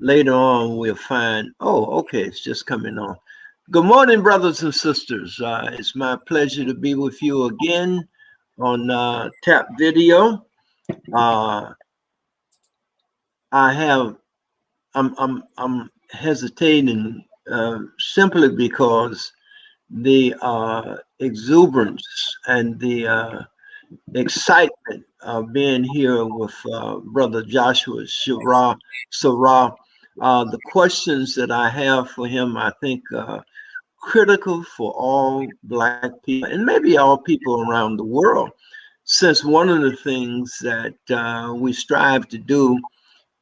later on we'll find, oh, okay, it's just coming on. Good morning, brothers and sisters. It's my pleasure to be with you again on Tapvideo. Uh, I have, I'm hesitating simply because the exuberance and the excitement of being here with Brother Joshua Sarah. The questions that I have for him, I think, critical for all Black people and maybe all people around the world. Since one of the things that we strive to do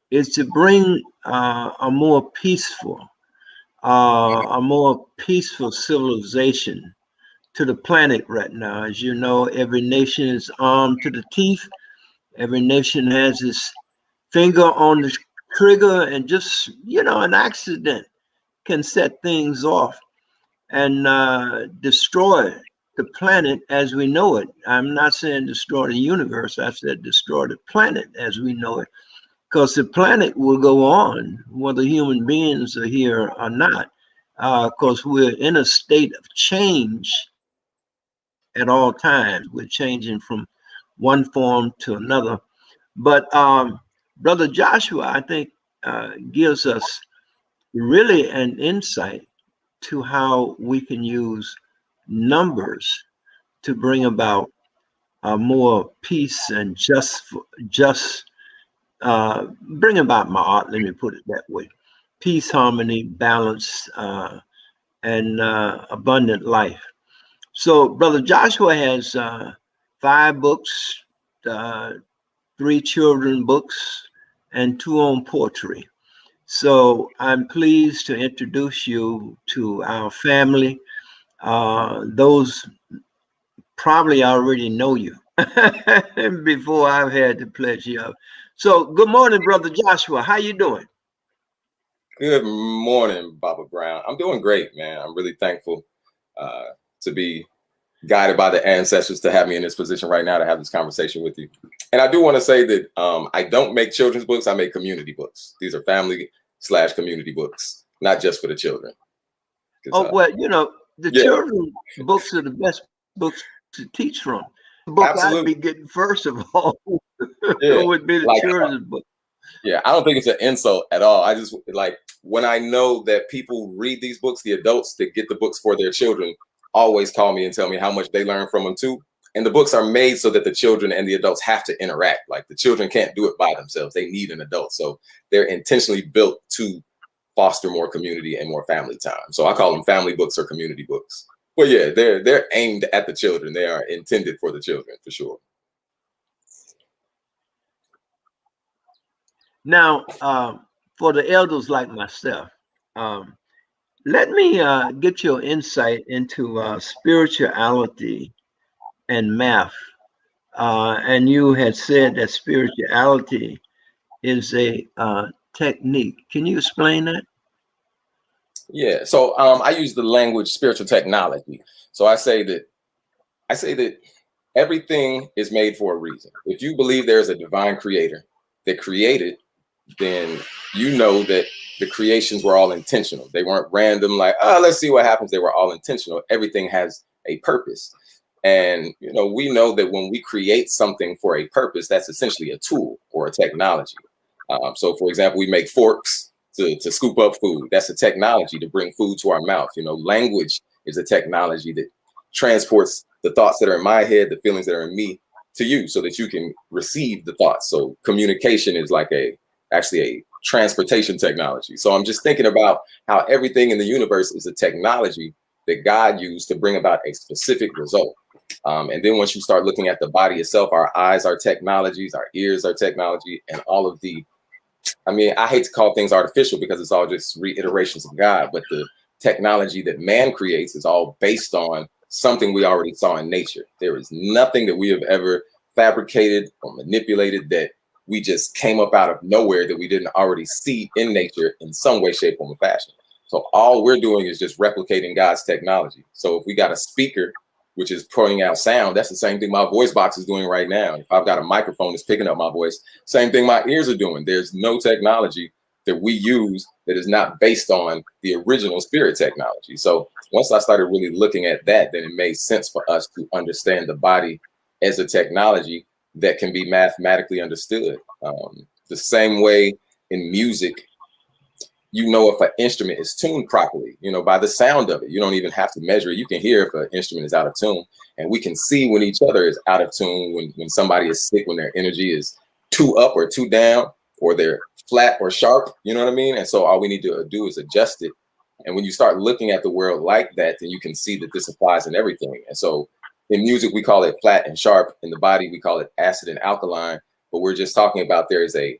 is to bring a more peaceful civilization to the planet right now. As you know, every nation is armed to the teeth. Every nation has its finger on the trigger, and just, an accident can set things off and destroy the planet as we know it. I'm not saying destroy the universe, I said destroy the planet as we know it, because the planet will go on whether human beings are here or not, because we're in a state of change at all times. We're changing from one form to another. But Brother Joshua, I think, gives us really an insight to how we can use numbers to bring about more peace and just bring about Ma'at, let me put it that way. Peace, harmony, balance, and abundant life. So, Brother Joshua has 5 books, uh, 3 children books, and 2 on poetry. So, I'm pleased to introduce you to our family. Those probably already know you before I've had the pleasure of. So, good morning, Brother Joshua. How you doing? Good morning, Baba Brown. I'm doing great, man. I'm really thankful to be guided by the ancestors to have me in this position right now to have this conversation with you. And I do want to say that I don't make children's books. I make community books. These are family/community books, not just for the children. Oh, well, the children books are the best books to teach from. The book I'd be getting first of all would be the children's book. Yeah, I don't think it's an insult at all. I just like when I know that people read these books, the adults that get the books for their children always call me and tell me how much they learn from them too. And the books are made so that the children and the adults have to interact. Like the children can't do it by themselves. They need an adult. So they're intentionally built to foster more community and more family time. So I call them family books or community books. But yeah, they're aimed at the children. They are intended for the children for sure. Now, for the elders like myself, let me get your insight into spirituality and math. And you had said that spirituality is a technique. Can you explain that? Yeah. So I use the language spiritual technology. So I say that everything is made for a reason. If you believe there's a divine creator that created, then you know that the creations were all intentional. They weren't random, like, oh, let's see what happens. They were all intentional. Everything has a purpose. And, we know that when we create something for a purpose, that's essentially a tool or a technology. So, for example, we make forks to scoop up food. That's a technology to bring food to our mouth. Language is a technology that transports the thoughts that are in my head, the feelings that are in me to you so that you can receive the thoughts. So communication is like actually a transportation technology. So I'm just thinking about how everything in the universe is a technology that God used to bring about a specific result. And then once you start looking at the body itself, our eyes are technologies, our ears are technology, and all of I hate to call things artificial because it's all just reiterations of God, but the technology that man creates is all based on something we already saw in nature. There is nothing that we have ever fabricated or manipulated that we just came up out of nowhere that we didn't already see in nature in some way, shape, or fashion. So all we're doing is just replicating God's technology. So if we got a speaker, which is putting out sound, that's the same thing my voice box is doing right now. If I've got a microphone that's picking up my voice, same thing my ears are doing. There's no technology that we use that is not based on the original spirit technology. So once I started really looking at that, then it made sense for us to understand the body as a technology that can be mathematically understood. The same way in music, you know, if an instrument is tuned properly, you know, by the sound of it. You don't even have to measure it. You can hear if an instrument is out of tune, and we can see when each other is out of tune, when somebody is sick, when their energy is too up or too down, or they're flat or sharp, you know what I mean? And so all we need to do is adjust it. And when you start looking at the world like that, then you can see that this applies in everything. And so in music, we call it flat and sharp. In the body, we call it acid and alkaline. But we're just talking about there's a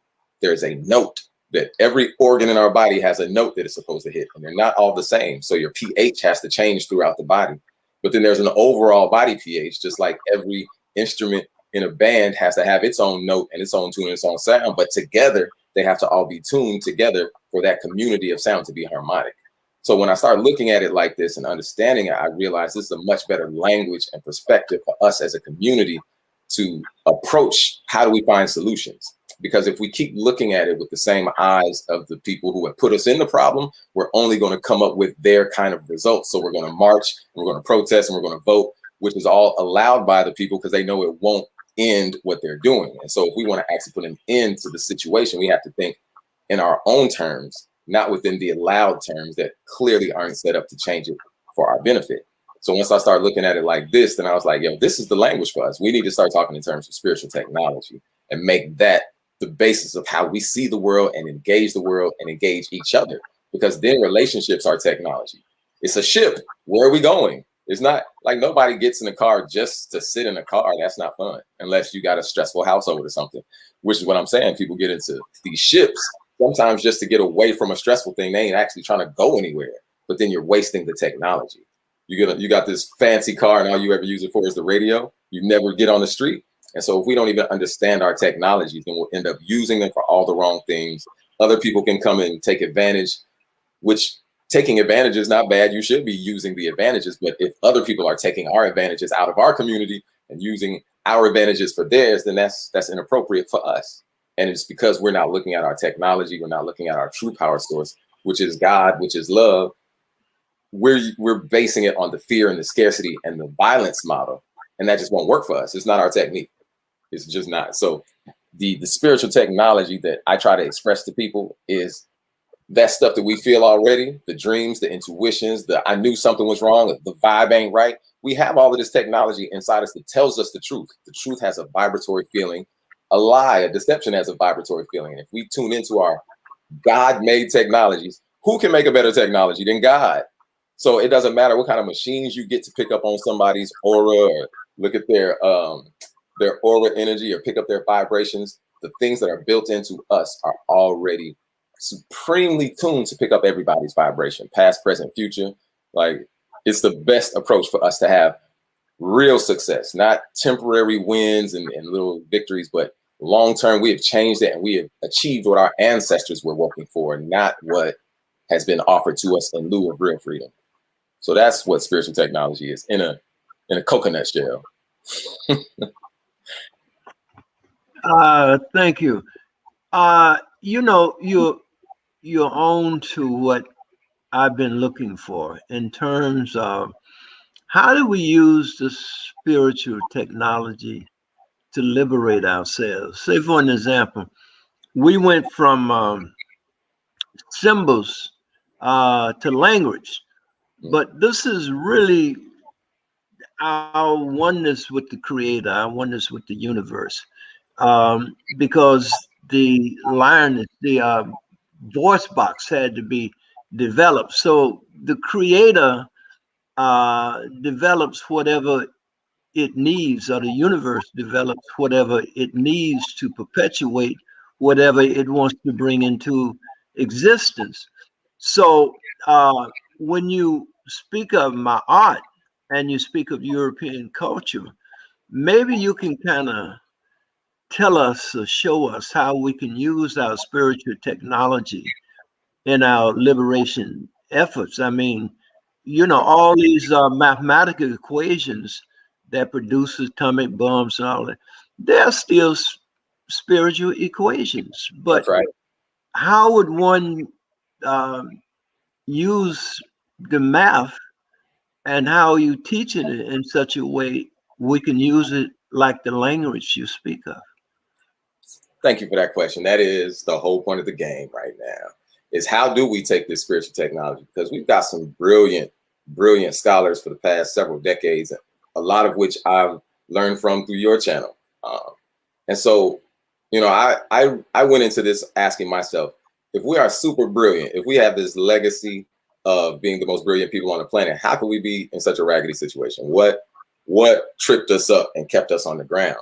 note that every organ in our body has a note that it's supposed to hit, and they're not all the same. So your pH has to change throughout the body. But then there's an overall body pH, just like every instrument in a band has to have its own note and its own tune and its own sound. But together, they have to all be tuned together for that community of sound to be harmonic. So when I started looking at it like this and understanding it, I realized this is a much better language and perspective for us as a community to approach how do we find solutions. Because if we keep looking at it with the same eyes of the people who have put us in the problem, we're only going to come up with their kind of results. So we're going to march, we're going to protest, and we're going to vote, which is all allowed by the people because they know it won't end what they're doing. And so if we want to actually put an end to the situation, we have to think in our own terms, not within the allowed terms that clearly aren't set up to change it for our benefit. So once I started looking at it like this, then I was like, yo, this is the language for us. We need to start talking in terms of spiritual technology and make that the basis of how we see the world and engage the world and engage each other, because then relationships are technology. It's a ship. Where are we going? It's not like nobody gets in a car just to sit in a car. That's not fun unless you got a stressful household or something, which is what I'm saying. People get into these ships sometimes just to get away from a stressful thing. They ain't actually trying to go anywhere, but then you're wasting the technology. You got this fancy car and all you ever use it for is the radio. You never get on the street. And so if we don't even understand our technologies, then we'll end up using them for all the wrong things. Other people can come and take advantage, which taking advantage is not bad. You should be using the advantages. But if other people are taking our advantages out of our community and using our advantages for theirs, then that's inappropriate for us. And it's because we're not looking at our technology. We're not looking at our true power source, which is God, which is love. We're basing it on the fear and the scarcity and the violence model. And that just won't work for us. It's not our technique. It's just not. So the spiritual technology that I try to express to people is that stuff that we feel already, the dreams, the intuitions, I knew something was wrong, the vibe ain't right. We have all of this technology inside us that tells us the truth. The truth has a vibratory feeling. A lie, a deception has a vibratory feeling. And if we tune into our God-made technologies, who can make a better technology than God? So it doesn't matter what kind of machines you get to pick up on somebody's aura or look at their aura energy or pick up their vibrations. The things that are built into us are already supremely tuned to pick up everybody's vibration, past, present, future. Like, it's the best approach for us to have real success, not temporary wins and little victories, but long term. We have changed it and we have achieved what our ancestors were working for, not what has been offered to us in lieu of real freedom. So that's what spiritual technology is in a coconut shell. Thank you. You know, you're on to what I've been looking for in terms of how do we use the spiritual technology to liberate ourselves. Say, for an example, we went from symbols to language, but this is really our oneness with the creator, our oneness with the universe, because the line, the voice box had to be developed. So the creator develops whatever it needs, or the universe develops whatever it needs to perpetuate whatever it wants to bring into existence. So when you speak of my art and you speak of European culture, maybe you can kind of tell us or show us how we can use our spiritual technology in our liberation efforts. I mean, you know, all these mathematical equations that produce atomic bombs and all that, they're still spiritual equations. But That's right. how would one um, use the math, and how you teaching it in such a way we can use it like the language you speak of? Thank you for that question. That is the whole point of the game right now, is how do we take this spiritual technology? Because we've got some brilliant, brilliant scholars for the past several decades, a lot of which I've learned from through your channel. And so, you know, I went into this asking myself, if we are super brilliant, if we have this legacy of being the most brilliant people on the planet, how can we be in such a raggedy situation? What tripped us up and kept us on the ground?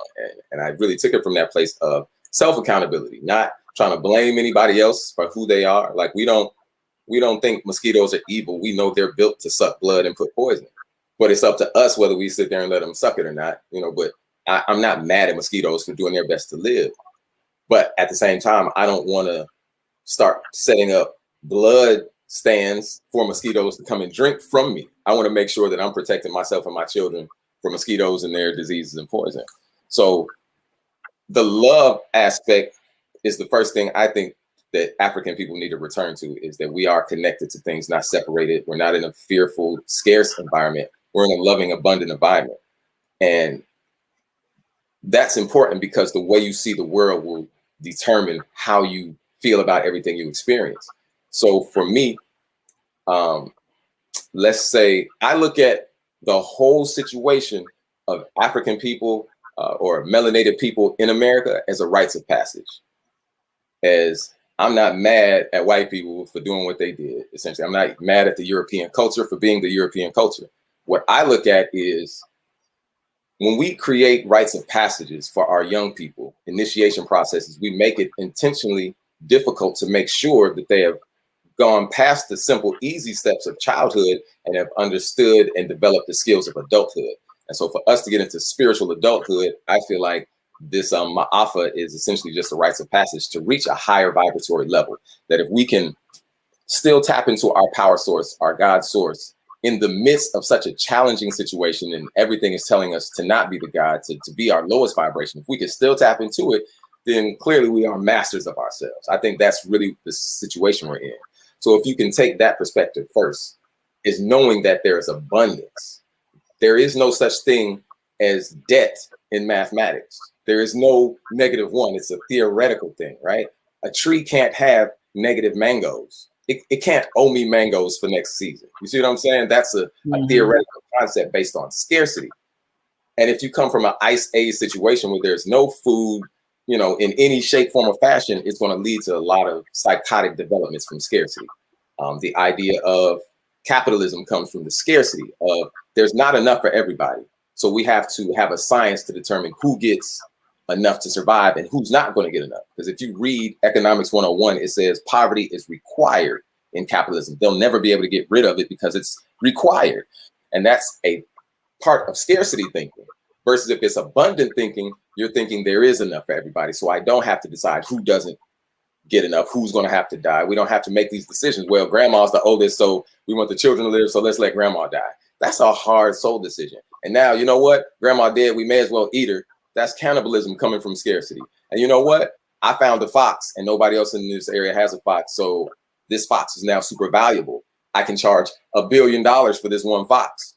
And I really took it from that place of self-accountability, not trying to blame anybody else for who they are. Like we don't think mosquitoes are evil. We know they're built to suck blood and put poison. But it's up to us whether we sit there and let them suck it or not, you know. But I'm not mad at mosquitoes for doing their best to live. But at the same time, I don't want to start setting up blood stands for mosquitoes to come and drink from me. I want to make sure that I'm protecting myself and my children from mosquitoes and their diseases and poison. So the love aspect is the first thing I think that African people need to return to, is that we are connected to things, not separated. We're not in a fearful, scarce environment. We're in a loving, abundant environment. And that's important because the way you see the world will determine how you feel about everything you experience. So for me, let's say I look at the whole situation of African people or melanated people in America as a rites of passage. As I'm not mad at white people for doing what they did. Essentially, I'm not mad at the European culture for being the European culture. What I look at is when we create rites of passages for our young people, initiation processes, we make it intentionally difficult to make sure that they have gone past the simple, easy steps of childhood and have understood and developed the skills of adulthood. And so for us to get into spiritual adulthood, I feel like this Ma'afa is essentially just a rites of passage to reach a higher vibratory level. That if we can still tap into our power source, our God source, in the midst of such a challenging situation and everything is telling us to not be the God, to be our lowest vibration, if we can still tap into it, then clearly we are masters of ourselves. I think that's really the situation we're in. So if you can take that perspective first, is knowing that there is abundance. There is no such thing as debt in mathematics. There is no -1. It's a theoretical thing, right? A tree can't have negative mangoes. It can't owe me mangoes for next season. You see what I'm saying? That's a theoretical concept based on scarcity. And if you come from an ice age situation where there's no food, you know, in any shape, form, or fashion, it's going to lead to a lot of psychotic developments from scarcity. The idea of capitalism comes from the scarcity of there's not enough for everybody. So we have to have a science to determine who gets enough to survive and who's not going to get enough. Because if you read Economics 101, it says poverty is required in capitalism. They'll never be able to get rid of it because it's required. And that's a part of scarcity thinking. Versus if it's abundant thinking, you're thinking there is enough for everybody. So I don't have to decide who doesn't get enough, who's going to have to die. We don't have to make these decisions. Well, grandma's the oldest, so we want the children to live, so let's let grandma die. That's a hard soul decision. And now, you know what? Grandma dead, we may as well eat her. That's cannibalism coming from scarcity. And you know what? I found a fox and nobody else in this area has a fox. So this fox is now super valuable. I can charge $1 billion for this one fox.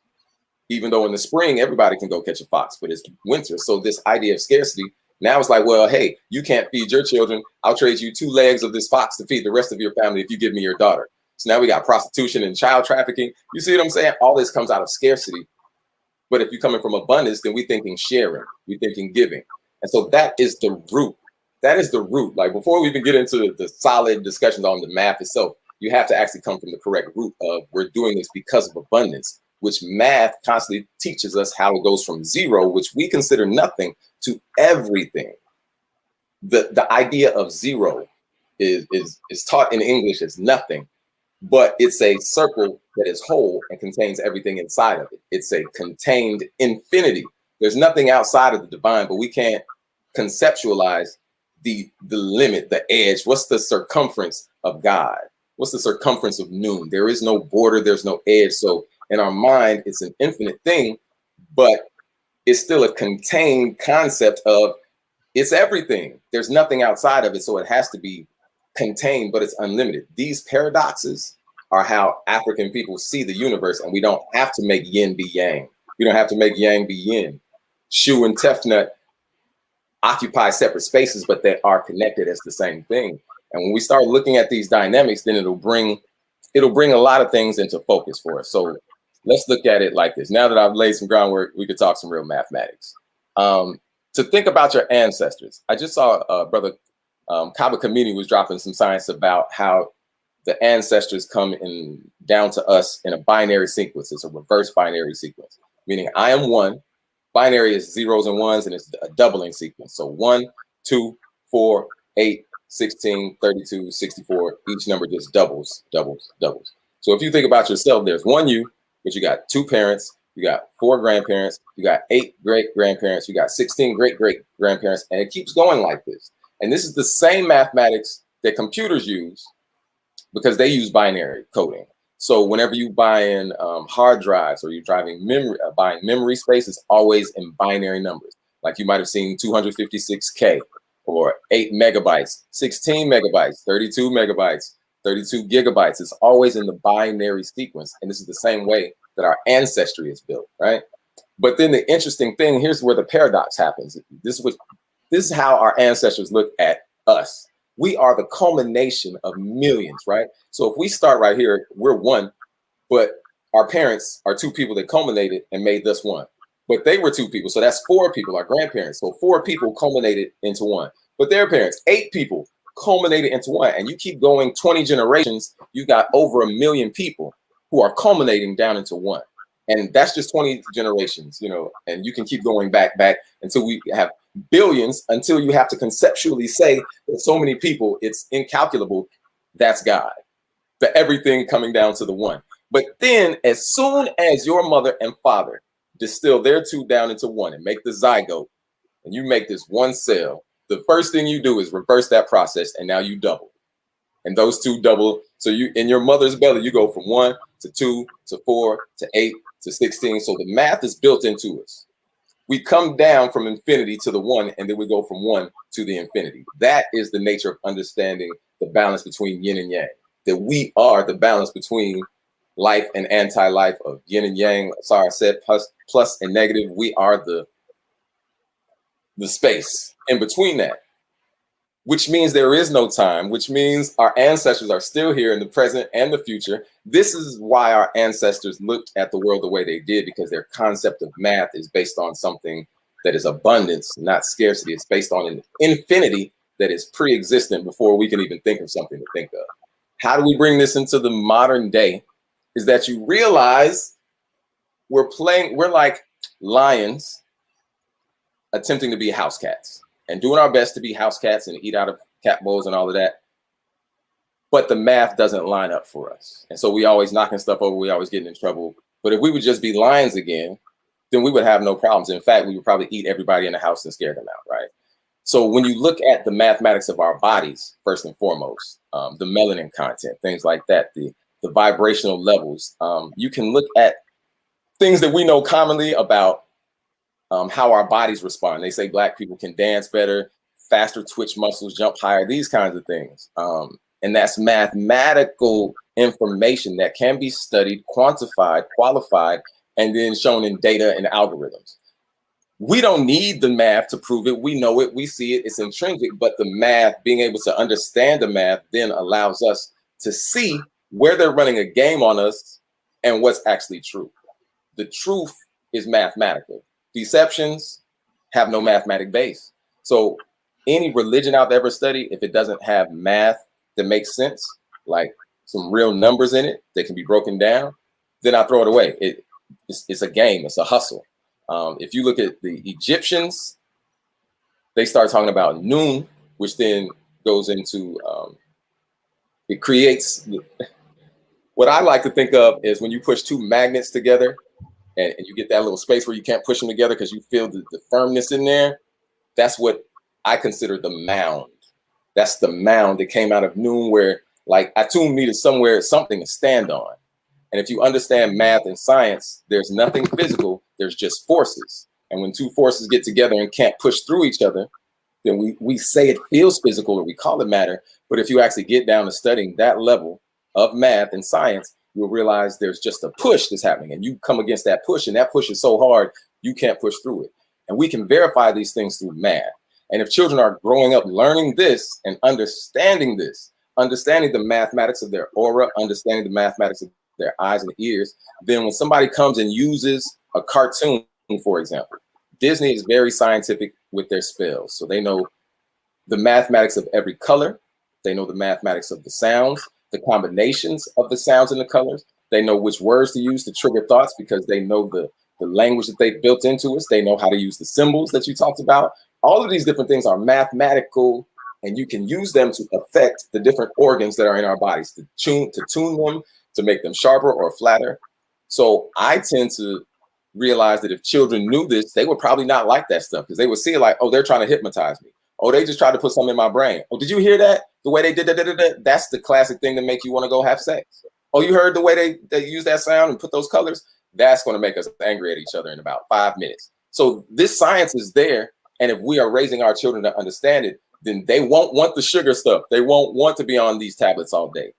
Even though in the spring, everybody can go catch a fox, but it's winter. So this idea of scarcity, now it's like, well, hey, you can't feed your children. I'll trade you 2 legs of this fox to feed the rest of your family if you give me your daughter. So now we got prostitution and child trafficking. You see what I'm saying? All this comes out of scarcity. But if you're coming from abundance, then we're thinking sharing, we're thinking giving. And so that is the root. That is the root. Like before we even get into the solid discussions on the math itself, you have to actually come from the correct root of we're doing this because of abundance, which math constantly teaches us how it goes from 0, which we consider nothing, to everything. The idea of 0 is taught in English as nothing, but it's a circle that is whole and contains everything inside of it. It's a contained infinity. There's nothing outside of the divine, but we can't conceptualize the limit, the edge. What's the circumference of God? What's the circumference of noon? There is no border, there's no edge. So in our mind, it's an infinite thing, but it's still a contained concept of it's everything. There's nothing outside of it, so it has to be contained, but it's unlimited. These paradoxes are how African people see the universe, and we don't have to make yin be yang. We don't have to make yang be yin. Shu and Tefnut occupy separate spaces, but they are connected as the same thing. And when we start looking at these dynamics, then it'll bring a lot of things into focus for us. So let's look at it like this. Now that I've laid some groundwork, we could talk some real mathematics. To think about your ancestors, I just saw brother Kaba Kamini was dropping some science about how the ancestors come in down to us in a binary sequence. It's a reverse binary sequence, meaning I am one. Binary is zeros and ones, and it's a doubling sequence. So 1, 2, 4, 8, 16, 32, 64. Each number just doubles, doubles, doubles. So if you think about yourself, there's one you, but you got 2 parents, you got 4 grandparents, you got 8 great-grandparents, you got 16 great-great-grandparents, and it keeps going like this. And this is the same mathematics that computers use because they use binary coding. So whenever you buy in hard drives or you're buying memory space, it's always in binary numbers. Like you might have seen 256K or 8 megabytes, 16 megabytes, 32 megabytes, 32 gigabytes. It's always in the binary sequence. And this is the same way that our ancestry is built, right? But then the interesting thing, here's where the paradox happens. This is how our ancestors look at us. We are the culmination of millions, right? So if we start right here, we're one, but our parents are 2 people that culminated and made us one. But they were 2 people, so that's 4 people, our grandparents. So 4 people culminated into one. But their parents, 8 people culminated into one. And you keep going 20 generations, you got over 1 million people who are culminating down into one. And that's just 20 generations, you know, and you can keep going back until we have billions, until you have to conceptually say that so many people, it's incalculable. That's God. The everything coming down to the one. But then as soon as your mother and father distill their 2 down into one and make the zygote, and you make this one cell, the first thing you do is reverse that process, and now you double. And those 2 double. So you, in your mother's belly, you go from 1 to 2 to 4 to 8 to 16. So the math is built into us. We come down from infinity to the one, and then we go from one to the infinity. That is the nature of understanding the balance between yin and yang, that we are the balance between life and anti-life, of yin and yang. Sorry, I said plus and negative. We are the space in between that, which means there is no time, which means our ancestors are still here in the present and the future. This is why our ancestors looked at the world the way they did, because their concept of math is based on something that is abundance, not scarcity. It's based on an infinity that is pre-existent before we can even think of something to think of. How do we bring this into the modern day? Is that you realize we're like lions attempting to be house cats and doing our best to be house cats and eat out of cat bowls and all of that. But the math doesn't line up for us. And so we always knocking stuff over. We always getting in trouble. But if we would just be lions again, then we would have no problems. In fact, we would probably eat everybody in the house and scare them out, right? So when you look at the mathematics of our bodies, first and foremost, the melanin content, things like that, the vibrational levels, you can look at things that we know commonly about how our bodies respond. They say Black people can dance better, faster twitch muscles, jump higher, these kinds of things. And that's mathematical information that can be studied, quantified, qualified, and then shown in data and algorithms. We don't need the math to prove it. We know it, we see it, it's intrinsic, but the math, being able to understand the math, then allows us to see where they're running a game on us and what's actually true. The truth is mathematical. Deceptions have no mathematic base. So any religion I've ever studied, if it doesn't have math that makes sense, like some real numbers in it that can be broken down, then I throw it away. It's a game, it's a hustle. If you look at the Egyptians, they start talking about noon, which then goes into, it creates, what I like to think of is when you push 2 magnets together and you get that little space where you can't push them together because you feel the firmness in there. That's what I consider the mound. That's the mound that came out of noon, where like Atum needed something to stand on. And if you understand math and science, there's nothing physical, there's just forces. And when 2 forces get together and can't push through each other, then we say it feels physical or we call it matter. But if you actually get down to studying that level of math and science, you'll realize there's just a push that's happening, and you come against that push, and that push is so hard you can't push through it. And we can verify these things through math. And if children are growing up learning this and understanding this, understanding the mathematics of their aura, understanding the mathematics of their eyes and ears, then when somebody comes and uses a cartoon, for example, Disney is very scientific with their spells. So they know the mathematics of every color. They know the mathematics of the sounds, the combinations of the sounds and the colors. They know which words to use to trigger thoughts because they know the language that they've built into us. They know how to use the symbols that you talked about. All of these different things are mathematical, and you can use them to affect the different organs that are in our bodies, to tune them, to make them sharper or flatter. So I tend to realize that if children knew this, they would probably not like that stuff, because they would see it like, oh, they're trying to hypnotize me. Oh, they just tried to put something in my brain. Oh, did you hear that? The way they did that, that's the classic thing that make you want to go have sex. Oh, you heard the way they use that sound and put those colors? That's going to make us angry at each other in about 5 minutes. So this science is there. And if we are raising our children to understand it, then they won't want the sugar stuff. They won't want to be on these tablets all day.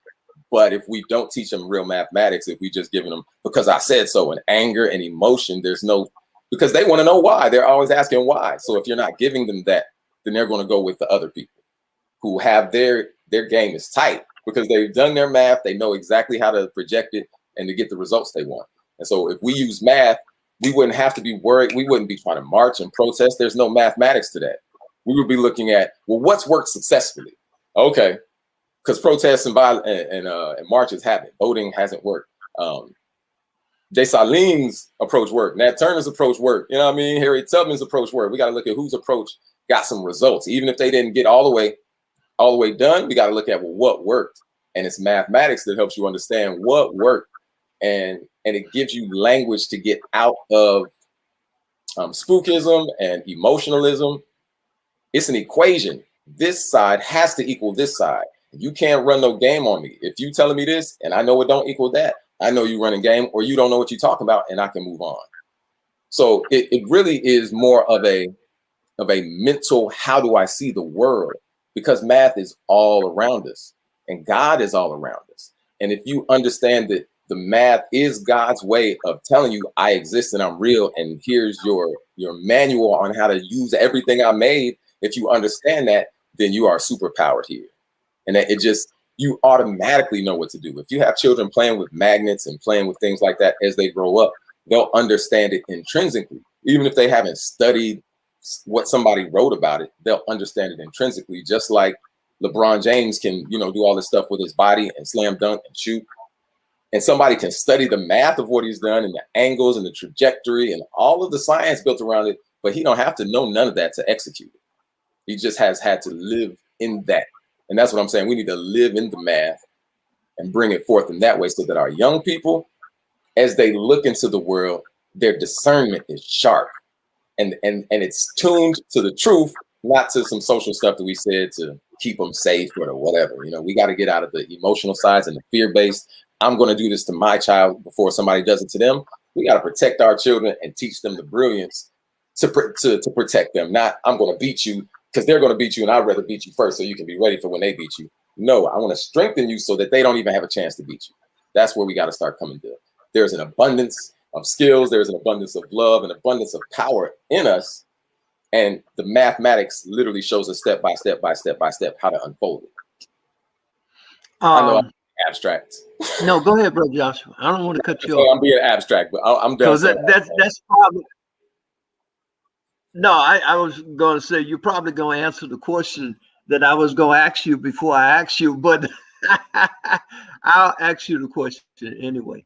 But if we don't teach them real mathematics, if we just giving them because I said so, and anger and emotion, because they want to know why. They're always asking why. So if you're not giving them that, then they're going to go with the other people who have their game is tight because they've done their math. They know exactly how to project it and to get the results they want. And so if we use math, we wouldn't have to be worried. We wouldn't be trying to march and protest. There's no mathematics to that. We would be looking at, well, what's worked successfully? Okay, because protests and marches haven't. Voting hasn't worked. Dessalines' approach worked. Nat Turner's approach worked. You know what I mean? Harriet Tubman's approach worked. We got to look at whose approach got some results. Even if they didn't get all the way done, we got to look at, well, what worked. And it's mathematics that helps you understand what worked. And it gives you language to get out of spookism and emotionalism. It's an equation. This side has to equal this side. You can't run no game on me. If you telling me this and I know it don't equal that, I know you running game, or you don't know what you're talking about, and I can move on. So it really is more of a mental, how do I see the world? Because math is all around us and God is all around us. And if you understand that the math is God's way of telling you I exist and I'm real, and here's your manual on how to use everything I made. If you understand that, then you are superpowered here. And that you automatically know what to do. If you have children playing with magnets and playing with things like that as they grow up, they'll understand it intrinsically. Even if they haven't studied what somebody wrote about it, they'll understand it intrinsically, just like LeBron James can, do all this stuff with his body and slam dunk and shoot. And somebody can study the math of what he's done and the angles and the trajectory and all of the science built around it, but he don't have to know none of that to execute it. He just has had to live in that. And that's what I'm saying. We need to live in the math and bring it forth in that way so that our young people, as they look into the world, their discernment is sharp and it's tuned to the truth, not to some social stuff that we said to keep them safe or whatever. We got to get out of the emotional sides and the fear-based. I'm going to do this to my child before somebody does it to them. We got to protect our children and teach them the brilliance to protect them. Not, I'm going to beat you because they're going to beat you and I'd rather beat you first so you can be ready for when they beat you. No, I want to strengthen you so that they don't even have a chance to beat you. That's where we got to start coming to. There's an abundance of skills. There's an abundance of love, an abundance of power in us. And the mathematics literally shows us step by step how to unfold it. I know I'm abstract. No, go ahead, Brother Joshua. I don't want to cut you off. I'm being abstract, but I'm done. That's probably. No, I was going to say you're probably going to answer the question that I was going to ask you before I asked you, but I'll ask you the question anyway.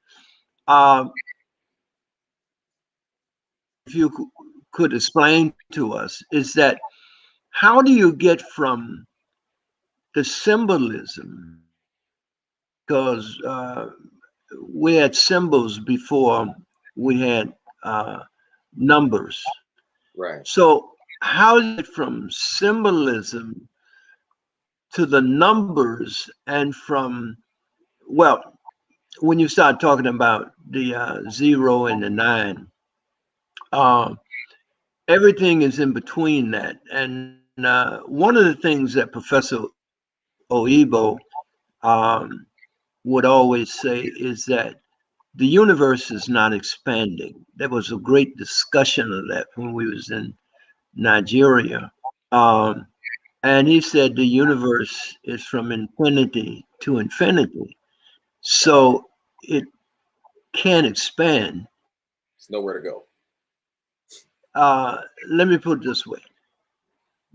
If you could explain to us, is that how do you get from the symbolism? Because we had symbols before we had numbers. Right. So how is it from symbolism to the numbers, and from, well, when you start talking about the 0 and the 9, everything is in between that. And one of the things that Professor OYBO would always say is that the universe is not expanding. There was a great discussion of that when we was in Nigeria. Um, and he said the universe is from infinity to infinity. So it can't expand. There's nowhere to go. Let me put it this way.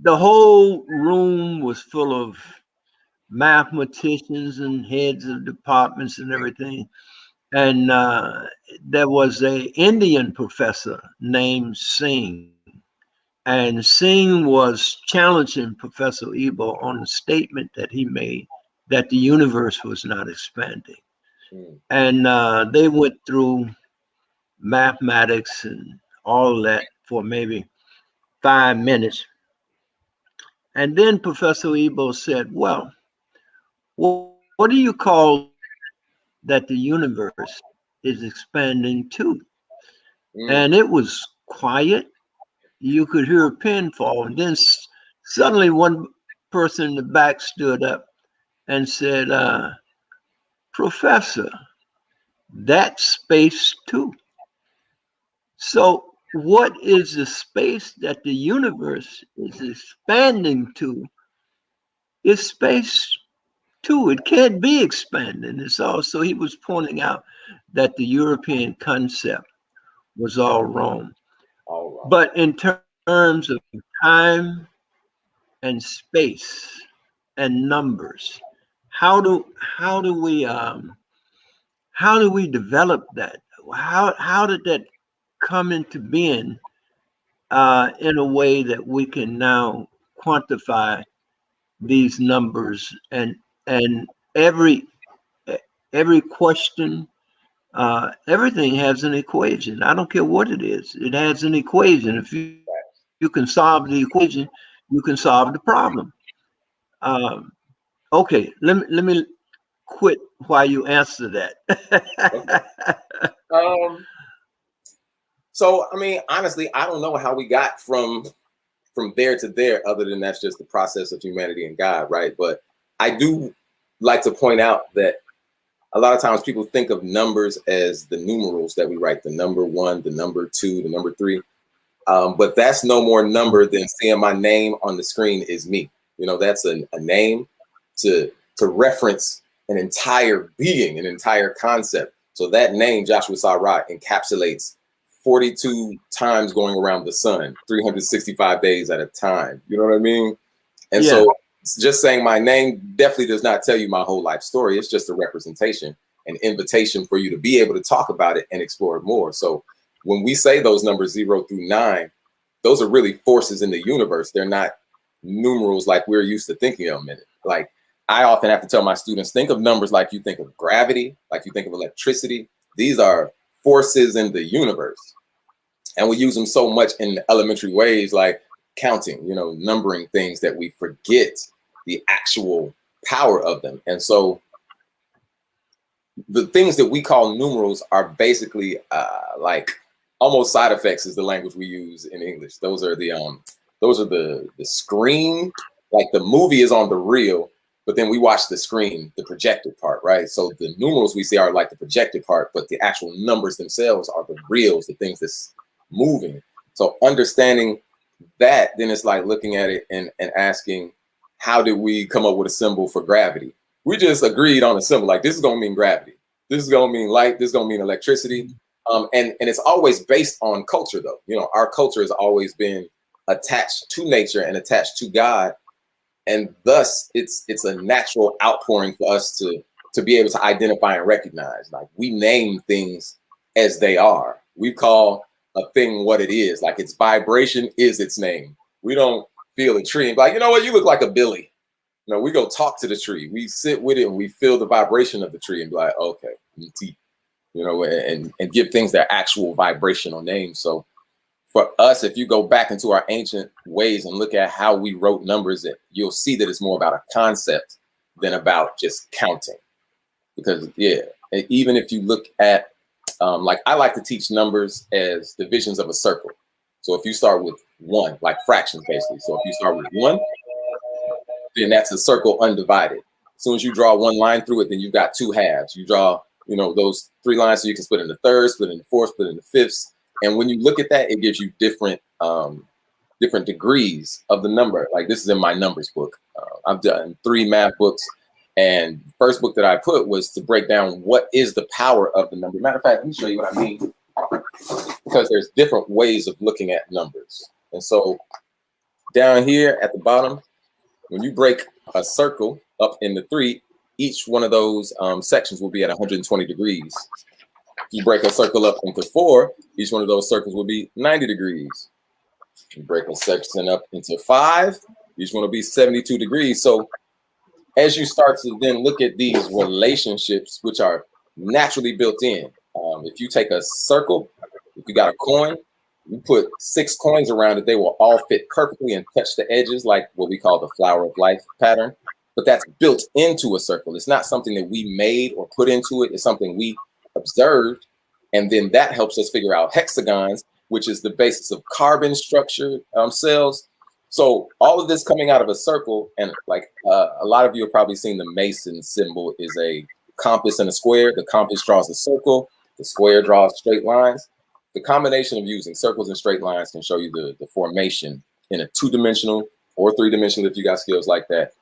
The whole room was full of mathematicians and heads of departments and everything. And there was a Indian professor named Singh. And Singh was challenging Professor Ebo on the statement that he made that the universe was not expanding. And they went through mathematics and all that for maybe 5 minutes. And then Professor Ebo said, well, what do you call that the universe is expanding to? And it was quiet. You could hear a pin fall. And then suddenly one person in the back stood up and said, Professor, that's space too. So what is the space that the universe is expanding to? Is space too. It can't be expanding. It's also, he was pointing out that the European concept was all wrong. But in terms of time and space and numbers, how do we develop that? How did that come into being in a way that we can now quantify these numbers and every question, everything has an equation. I don't care what it is. It has an equation. If you can solve the equation, you can solve the problem. Okay, let me quit while you answer that. So I mean, honestly, I don't know how we got from there to there, other than that's just the process of humanity and God, right? But I do like to point out that a lot of times people think of numbers as the numerals that we write, the number 1, the number 2, the number 3. But that's no more number than saying my name on the screen is me. You know, that's a name to reference an entire being, an entire concept. So that name, Jashua Sarah, encapsulates 42 times going around the sun, 365 days at a time. You know what I mean? And so just saying my name definitely does not tell you my whole life story. It's just a representation, an invitation for you to be able to talk about it and explore it more. So when we say those numbers 0 through 9, those are really forces in the universe. They're not numerals like we're used to thinking of them. Like I often have to tell my students, think of numbers like you think of gravity, like you think of electricity. These are forces in the universe. And we use them so much in elementary ways, like counting, you know, numbering things, that we forget the actual power of them. And so the things that we call numerals are basically like almost side effects is the language we use in English. Those are the screen, like the movie is on the reel, but then we watch the screen, the projected part, right? So the numerals we see are like the projected part, but the actual numbers themselves are the reals, the things that's moving. So understanding that, then it's like looking at it and asking, how did we come up with a symbol for gravity? We just agreed on a symbol, like this is gonna mean gravity, this is gonna mean light, this is gonna mean electricity. And it's always based on culture though. You know, our culture has always been attached to nature and attached to God. And thus it's a natural outpouring for us to be able to identify and recognize. Like we name things as they are. We call a thing what it is. Like its vibration is its name. We don't feel a tree and be like, you know what, you look like a Billy. You know, we go talk to the tree. We sit with it and we feel the vibration of the tree and be like, okay, you know, and give things their actual vibrational name. So for us, if you go back into our ancient ways and look at how we wrote numbers, you'll see that it's more about a concept than about just counting. Because even if you look at, like I like to teach numbers as divisions of a circle. So if you start with 1, like fractions basically. So if you start with 1, then that's a circle undivided. As soon as you draw 1 line through it, then you've got 2 halves. You draw, those 3 lines, so you can split into thirds, split into fourths, split into fifths. And when you look at that, it gives you different degrees of the number. Like this is in my numbers book. I've done 3 math books, and the first book that I put was to break down what is the power of the number. Matter of fact, let me show you what I mean, because there's different ways of looking at numbers. And so down here at the bottom, when you break a circle up into 3, each one of those sections will be at 120 degrees. If you break a circle up into 4, each one of those circles will be 90 degrees. You break a section up into 5, each one will be 72 degrees. So as you start to then look at these relationships, which are naturally built in, if you take a circle, if you got a coin, you put 6 coins around it, they will all fit perfectly and touch the edges, like what we call the flower of life pattern. But that's built into a circle. It's not something that we made or put into it. It's something we observed. And then that helps us figure out hexagons, which is the basis of carbon structure cells. So all of this coming out of a circle, and like a lot of you have probably seen the Mason symbol is a compass and a square. The compass draws a circle. The square draws straight lines. The combination of using circles and straight lines can show you the formation in a 2-dimensional or 3-dimensional, if you got skills like that,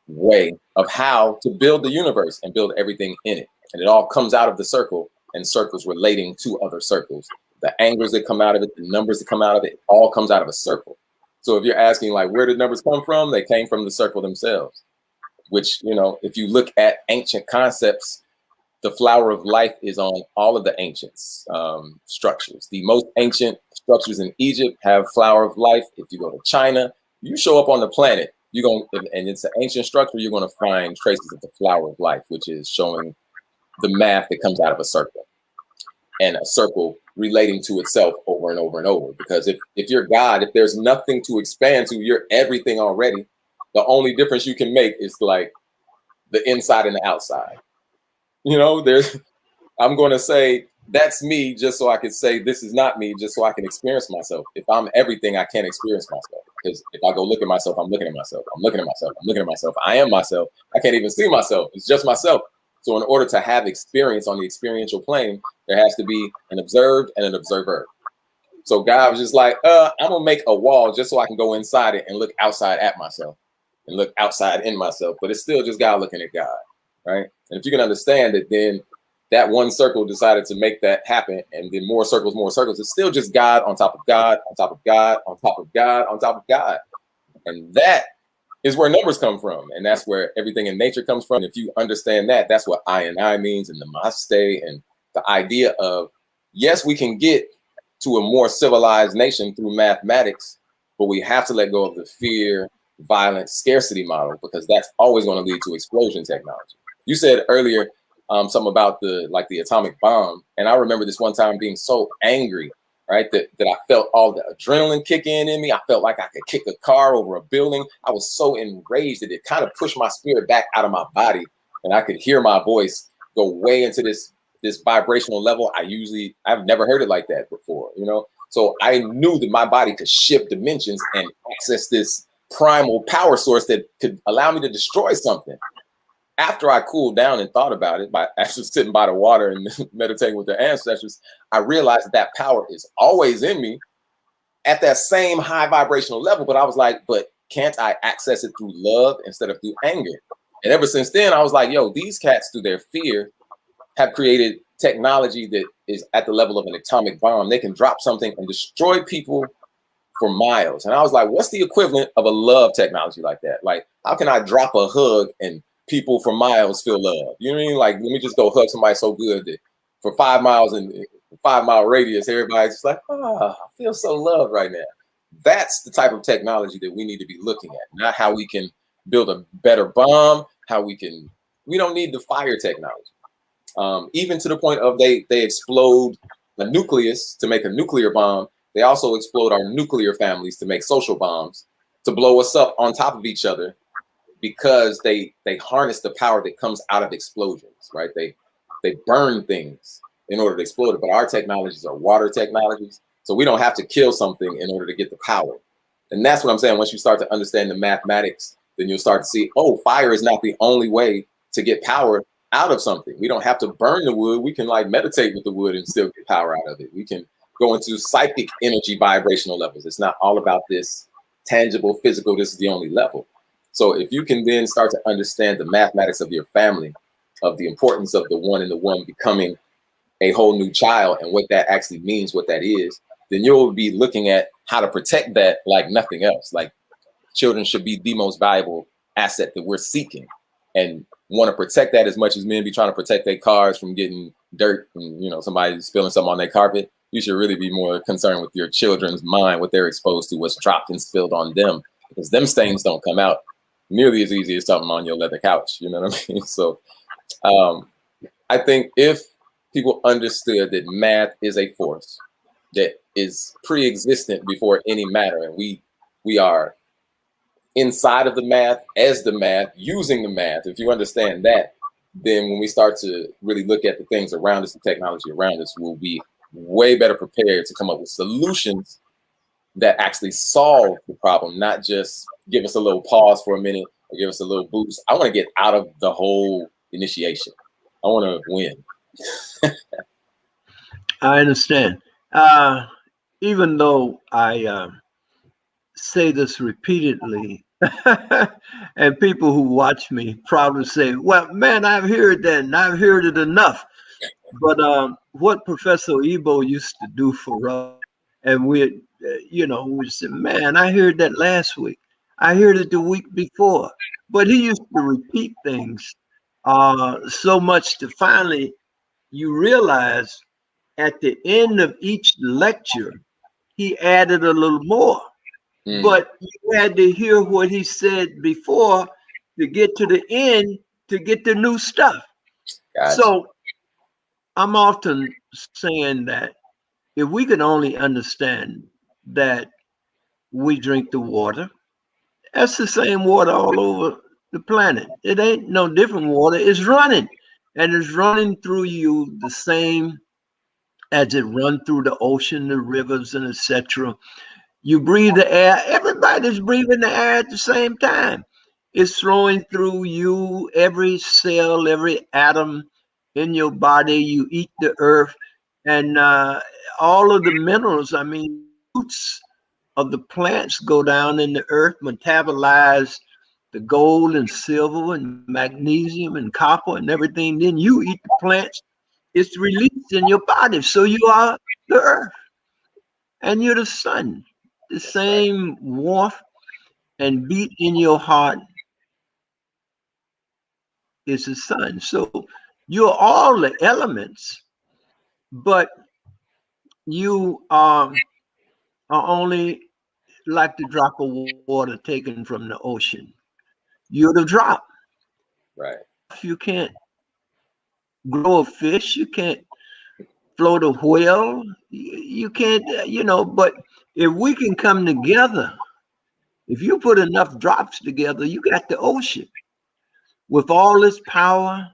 way of how to build the universe and build everything in it. And it all comes out of the circle, and circles relating to other circles. The angles that come out of it, the numbers that come out of it, all comes out of a circle. So if you're asking like, where did numbers come from? They came from the circle themselves, which, if you look at ancient concepts, the flower of life is on all of the ancient structures. The most ancient structures in Egypt have flower of life. If you go to China, you show up on the planet, and it's an ancient structure, you're going to find traces of the flower of life, which is showing the math that comes out of a circle, and a circle relating to itself over and over and over. Because if you're God, if there's nothing to expand to, you're everything already. The only difference you can make is like the inside and the outside. I'm going to say that's me just so I can say this is not me, just so I can experience myself. If I'm everything, I can't experience myself. Because if I go look at myself, I'm looking at myself. I'm looking at myself. I'm looking at myself. I am myself. I can't even see myself. It's just myself. So in order to have experience on the experiential plane, there has to be an observed and an observer. So God was just like, I'm going to make a wall just so I can go inside it and look outside at myself and look outside in myself. But it's still just God looking at God, right? And if you can understand that, then that one circle decided to make that happen, and then more circles, it's still just God on top of God, on top of God, on top of God, on top of God. And that is where numbers come from. And that's where everything in nature comes from. If you understand that, that's what I and I means, and the Namaste, and the idea of, yes, we can get to a more civilized nation through mathematics, but we have to let go of the fear, violence, scarcity model, because that's always going to lead to explosion technology. You said earlier something about the atomic bomb. And I remember this one time being so angry, right, that I felt all the adrenaline kick in me. I felt like I could kick a car over a building. I was so enraged that it kind of pushed my spirit back out of my body, and I could hear my voice go way into this vibrational level. I've never heard it like that before, So I knew that my body could shift dimensions and access this primal power source that could allow me to destroy something. After I cooled down and thought about it, by actually sitting by the water and meditating with the ancestors, I realized that power is always in me at that same high vibrational level. But I was like, but can't I access it through love instead of through anger? And ever since then, I was like, yo, these cats, through their fear, have created technology that is at the level of an atomic bomb. They can drop something and destroy people for miles. And I was like, what's the equivalent of a love technology like that? Like, how can I drop a hug and people for miles feel love? You know what I mean? Like, let me just go hug somebody so good that for 5 miles and 5 mile radius, everybody's just like, I feel so loved right now. That's the type of technology that we need to be looking at, not how we can build a better bomb, we don't need the fire technology. Even to the point of they explode a nucleus to make a nuclear bomb. They also explode our nuclear families to make social bombs, to blow us up on top of each other, because they harness the power that comes out of explosions, right? They burn things in order to explode it. But our technologies are water technologies. So we don't have to kill something in order to get the power. And that's what I'm saying. Once you start to understand the mathematics, then you'll start to see, oh, fire is not the only way to get power out of something. We don't have to burn the wood. We can like meditate with the wood and still get power out of it. We can go into psychic energy vibrational levels. It's not all about this tangible, physical, this is the only level. So if you can then start to understand the mathematics of your family, of the importance of the one and the one becoming a whole new child and what that actually means, what that is, then you'll be looking at how to protect that like nothing else. Like children should be the most valuable asset that we're seeking, and want to protect that as much as men be trying to protect their cars from getting dirt and, you know, somebody spilling something on their carpet. You should really be more concerned with your children's mind, what they're exposed to, what's dropped and spilled on them, because them stains don't come out nearly as easy as something on your leather couch. You know what I mean? So I think if people understood that math is a force that is pre-existent before any matter, and we are inside of the math, as the math, using the math. If you understand that, then when we start to really look at the things around us, the technology around us, we'll be way better prepared to come up with solutions that actually solve the problem, not just give us a little pause for a minute or give us a little boost. I want to get out of the whole initiation. I want to win. I understand. Even though I say this repeatedly, and people who watch me probably say, well, man, I've heard that and I've heard it enough. But what Professor OYBO used to do for us, and we, we said, man, I heard that last week. I heard it the week before. But he used to repeat things so much to finally you realize at the end of each lecture, he added a little more. But you had to hear what he said before to get to the end to get the new stuff. Gotcha. So I'm often saying that if we could only understand that we drink the water, that's the same water all over the planet. It ain't no different water. It's running, and it's running through you the same as it run through the ocean, the rivers, and etc. You breathe the air. Everybody's breathing the air at the same time. It's flowing through you, every cell, every atom in your body. You eat the earth, and all of the minerals. I mean, roots of the plants go down in the earth, metabolize the gold and silver and magnesium and copper and everything. Then you eat the plants. It's released in your body. So you are the earth, and you're the sun. The same warmth and beat in your heart is the sun. So you're all the elements, but you are only like the drop of water taken from the ocean. You're the drop. Right. You can't grow a fish. You can't float a whale. You can't, but if we can come together, if you put enough drops together, you got the ocean with all its power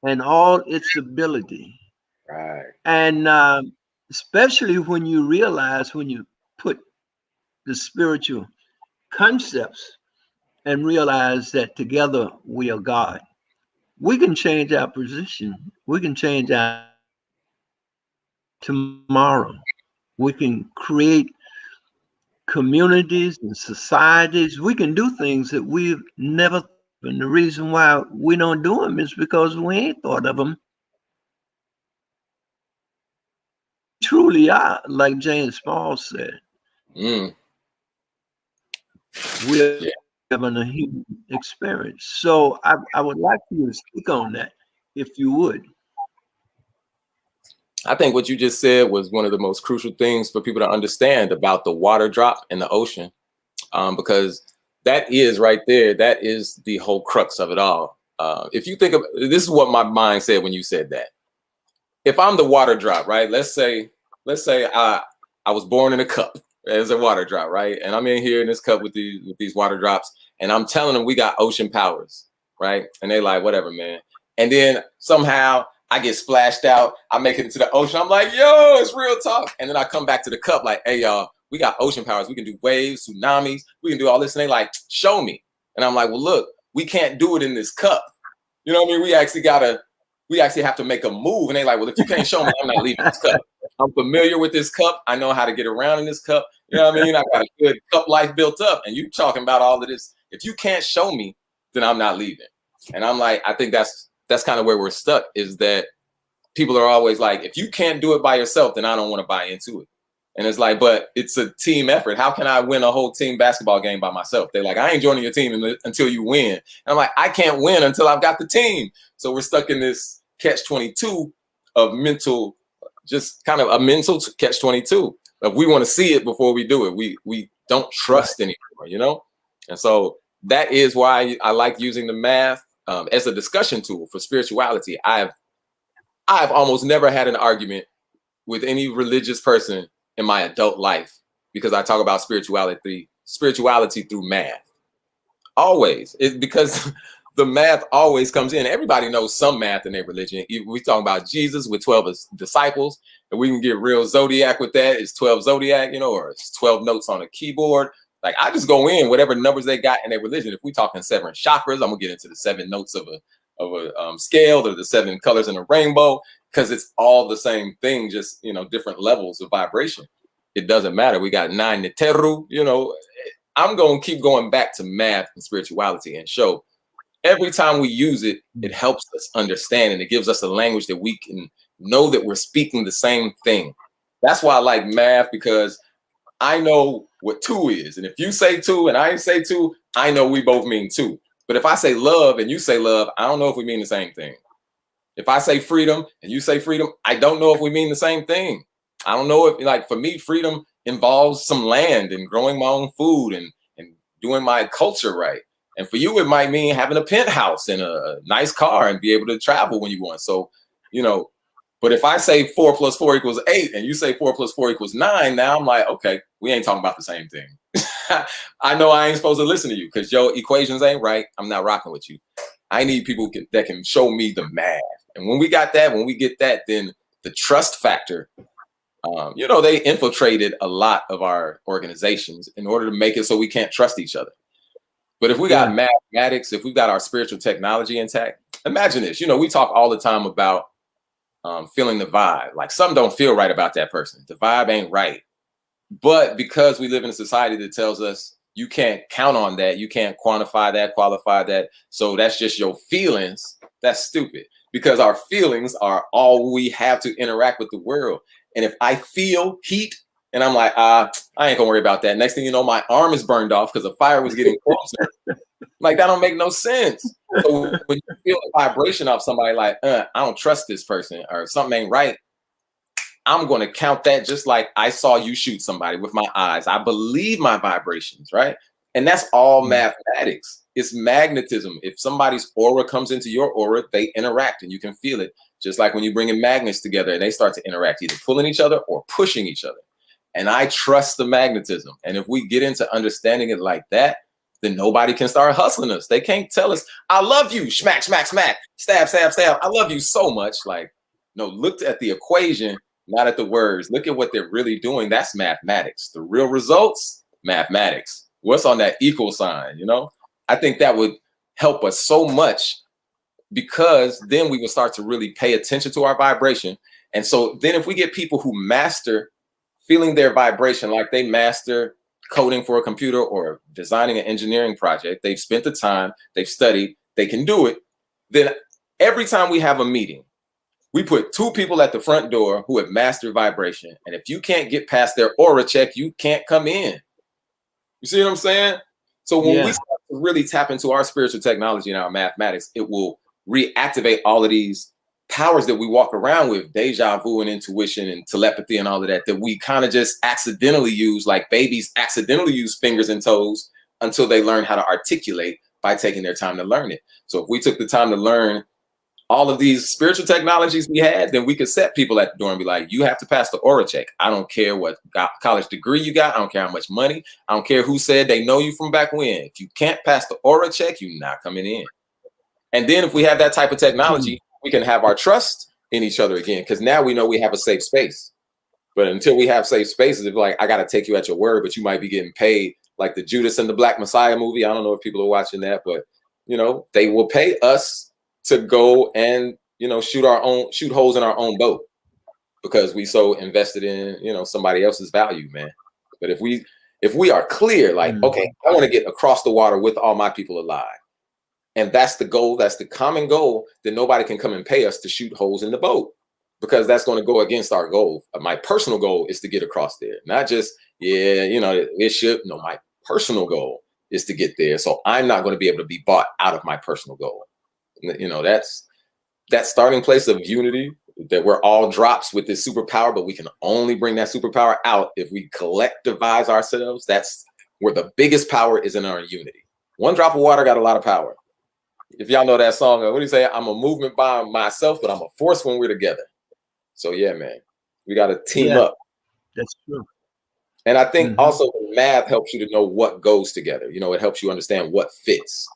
and all its ability. Right. And especially when you realize, when you put the spiritual concepts and realize that together we are God, we can change our position. We can change our tomorrow. We can create communities and societies. We can do things that we've never. And the reason why we don't do them is because we ain't thought of them. Truly are, like James Paul said. We're having a human experience. So I would like you to speak on that, if you would. I think what you just said was one of the most crucial things for people to understand about the water drop in the ocean, because that is right there. That is the whole crux of it all. If you think of this, is what my mind said when you said that. If I'm the water drop, right? Let's say I was born in a cup as a water drop, right? And I'm in here in this cup with these water drops, and I'm telling them we got ocean powers, right? And they like, whatever, man. And then somehow I get splashed out. I make it into the ocean. I'm like, yo, it's real talk. And then I come back to the cup like, hey, y'all, we got ocean powers. We can do waves, tsunamis. We can do all this. And they like, show me. And I'm like, well, look, we can't do it in this cup. You know what I mean? We actually have to make a move. And they like, well, if you can't show me, I'm not leaving this cup. I'm familiar with this cup. I know how to get around in this cup. You know what I mean? I got a good cup life built up. And you talking about all of this. If you can't show me, then I'm not leaving. And I'm like, I think that's kind of where we're stuck, is that people are always like, if you can't do it by yourself, then I don't want to buy into it. And it's like, but it's a team effort. How can I win a whole team basketball game by myself? They're like, I ain't joining your team until you win. And I'm like, I can't win until I've got the team. So we're stuck in this catch-22 of mental, just kind of a mental catch-22. If we want to see it before we do it, we don't trust anymore, you know? And so that is why I like using the math as a discussion tool for spirituality. I've almost never had an argument with any religious person in my adult life because I talk about spirituality through math. Always. It's because the math always comes in. Everybody knows some math in their religion. We talk about Jesus with 12 disciples, and we can get real zodiac with that. It's 12 zodiac, you know, or it's 12 notes on a keyboard. Like, I just go in whatever numbers they got in their religion. If we talking 7 chakras, I'm gonna get into the 7 notes of a scale, or the 7 colors in a rainbow, because it's all the same thing, just, you know, different levels of vibration. It doesn't matter. We got 9 Neteru, you know. I'm gonna keep going back to math and spirituality and show every time we use it, it helps us understand, and it gives us a language that we can know that we're speaking the same thing. That's why I like math, because I know what 2 is. And if you say 2 and I say 2, I know we both mean 2. But if I say love and you say love, I don't know if we mean the same thing. If I say freedom and you say freedom, I don't know if we mean the same thing. I don't know if, like, for me, freedom involves some land and growing my own food and doing my culture right. And for you, it might mean having a penthouse and a nice car and be able to travel when you want. So, you know, but if I say 4 + 4 = 8 and you say 4 + 4 = 9, now I'm like, okay, we ain't talking about the same thing. I know I ain't supposed to listen to you because your equations ain't right. I'm not rocking with you. I need people that can show me the math. And when we get that, then the trust factor, you know, they infiltrated a lot of our organizations in order to make it so we can't trust each other. But if we got mathematics, if we've got our spiritual technology intact, imagine this. You know, we talk all the time about feeling the vibe. Like, something don't feel right about that person. The vibe ain't right. But because we live in a society that tells us you can't count on that, you can't quantify that, qualify that, so that's just your feelings, that's stupid. Because our feelings are all we have to interact with the world. And if I feel heat and I'm like, I ain't gonna worry about that. Next thing you know, my arm is burned off because the fire was getting closer. Like, that don't make no sense. So when you feel the vibration of somebody like, I don't trust this person, or something ain't right, I'm going to count that just like I saw you shoot somebody with my eyes. I believe my vibrations, right? And that's all mathematics. It's magnetism. If somebody's aura comes into your aura, they interact and you can feel it. Just like when you bring in magnets together and they start to interact, either pulling each other or pushing each other. And I trust the magnetism. And if we get into understanding it like that, then nobody can start hustling us. They can't tell us, I love you, smack, smack, smack, stab, stab, stab. I love you so much. Like, no, look at the equation, not at the words. Look at what they're really doing. That's mathematics. The real results, mathematics. What's on that equal sign, you know? I think that would help us so much, because then we would start to really pay attention to our vibration. And so then if we get people who master feeling their vibration, like they master coding for a computer or designing an engineering project, they've spent the time, they've studied, they can do it. Then every time we have a meeting, we put 2 people at the front door who have mastered vibration. And if you can't get past their aura check, you can't come in. You see what I'm saying? So when we start to really tap into our spiritual technology and our mathematics, it will reactivate all of these powers that we walk around with, deja vu and intuition and telepathy and all of that, that we kind of just accidentally use, like babies accidentally use fingers and toes until they learn how to articulate by taking their time to learn it. So if we took the time to learn all of these spiritual technologies we had, then we could set people at the door and be like, you have to pass the aura check. I don't care what college degree you got. I don't care how much money. I don't care who said they know you from back when. If you can't pass the aura check, you're not coming in. And then if we have that type of technology, we can have our trust in each other again, because now we know we have a safe space. But until we have safe spaces, it's like, I got to take you at your word, but you might be getting paid like the Judas and the Black Messiah movie. I don't know if people are watching that, but you know, they will pay us to go and, you know, shoot holes in our own boat because we so invested in, you know, somebody else's value, man. But if we are clear, like, okay, I want to get across the water with all my people alive, and that's the goal, that's the common goal, then nobody can come and pay us to shoot holes in the boat, because that's going to go against our goal. My personal goal is to get across there, not just, yeah, you know, it should. No, my personal goal is to get there. So I'm not going to be able to be bought out of my personal goal. You know, that's that starting place of unity, that we're all drops with this superpower, but we can only bring that superpower out if we collectivize ourselves. That's where the biggest power is, in our unity. One drop of water got a lot of power. If y'all know that song, what do you say? I'm a movement by myself, but I'm a force when we're together. So yeah, man, we got to team up. That's true. And I think also math helps you to know what goes together. You know, it helps you understand what fits.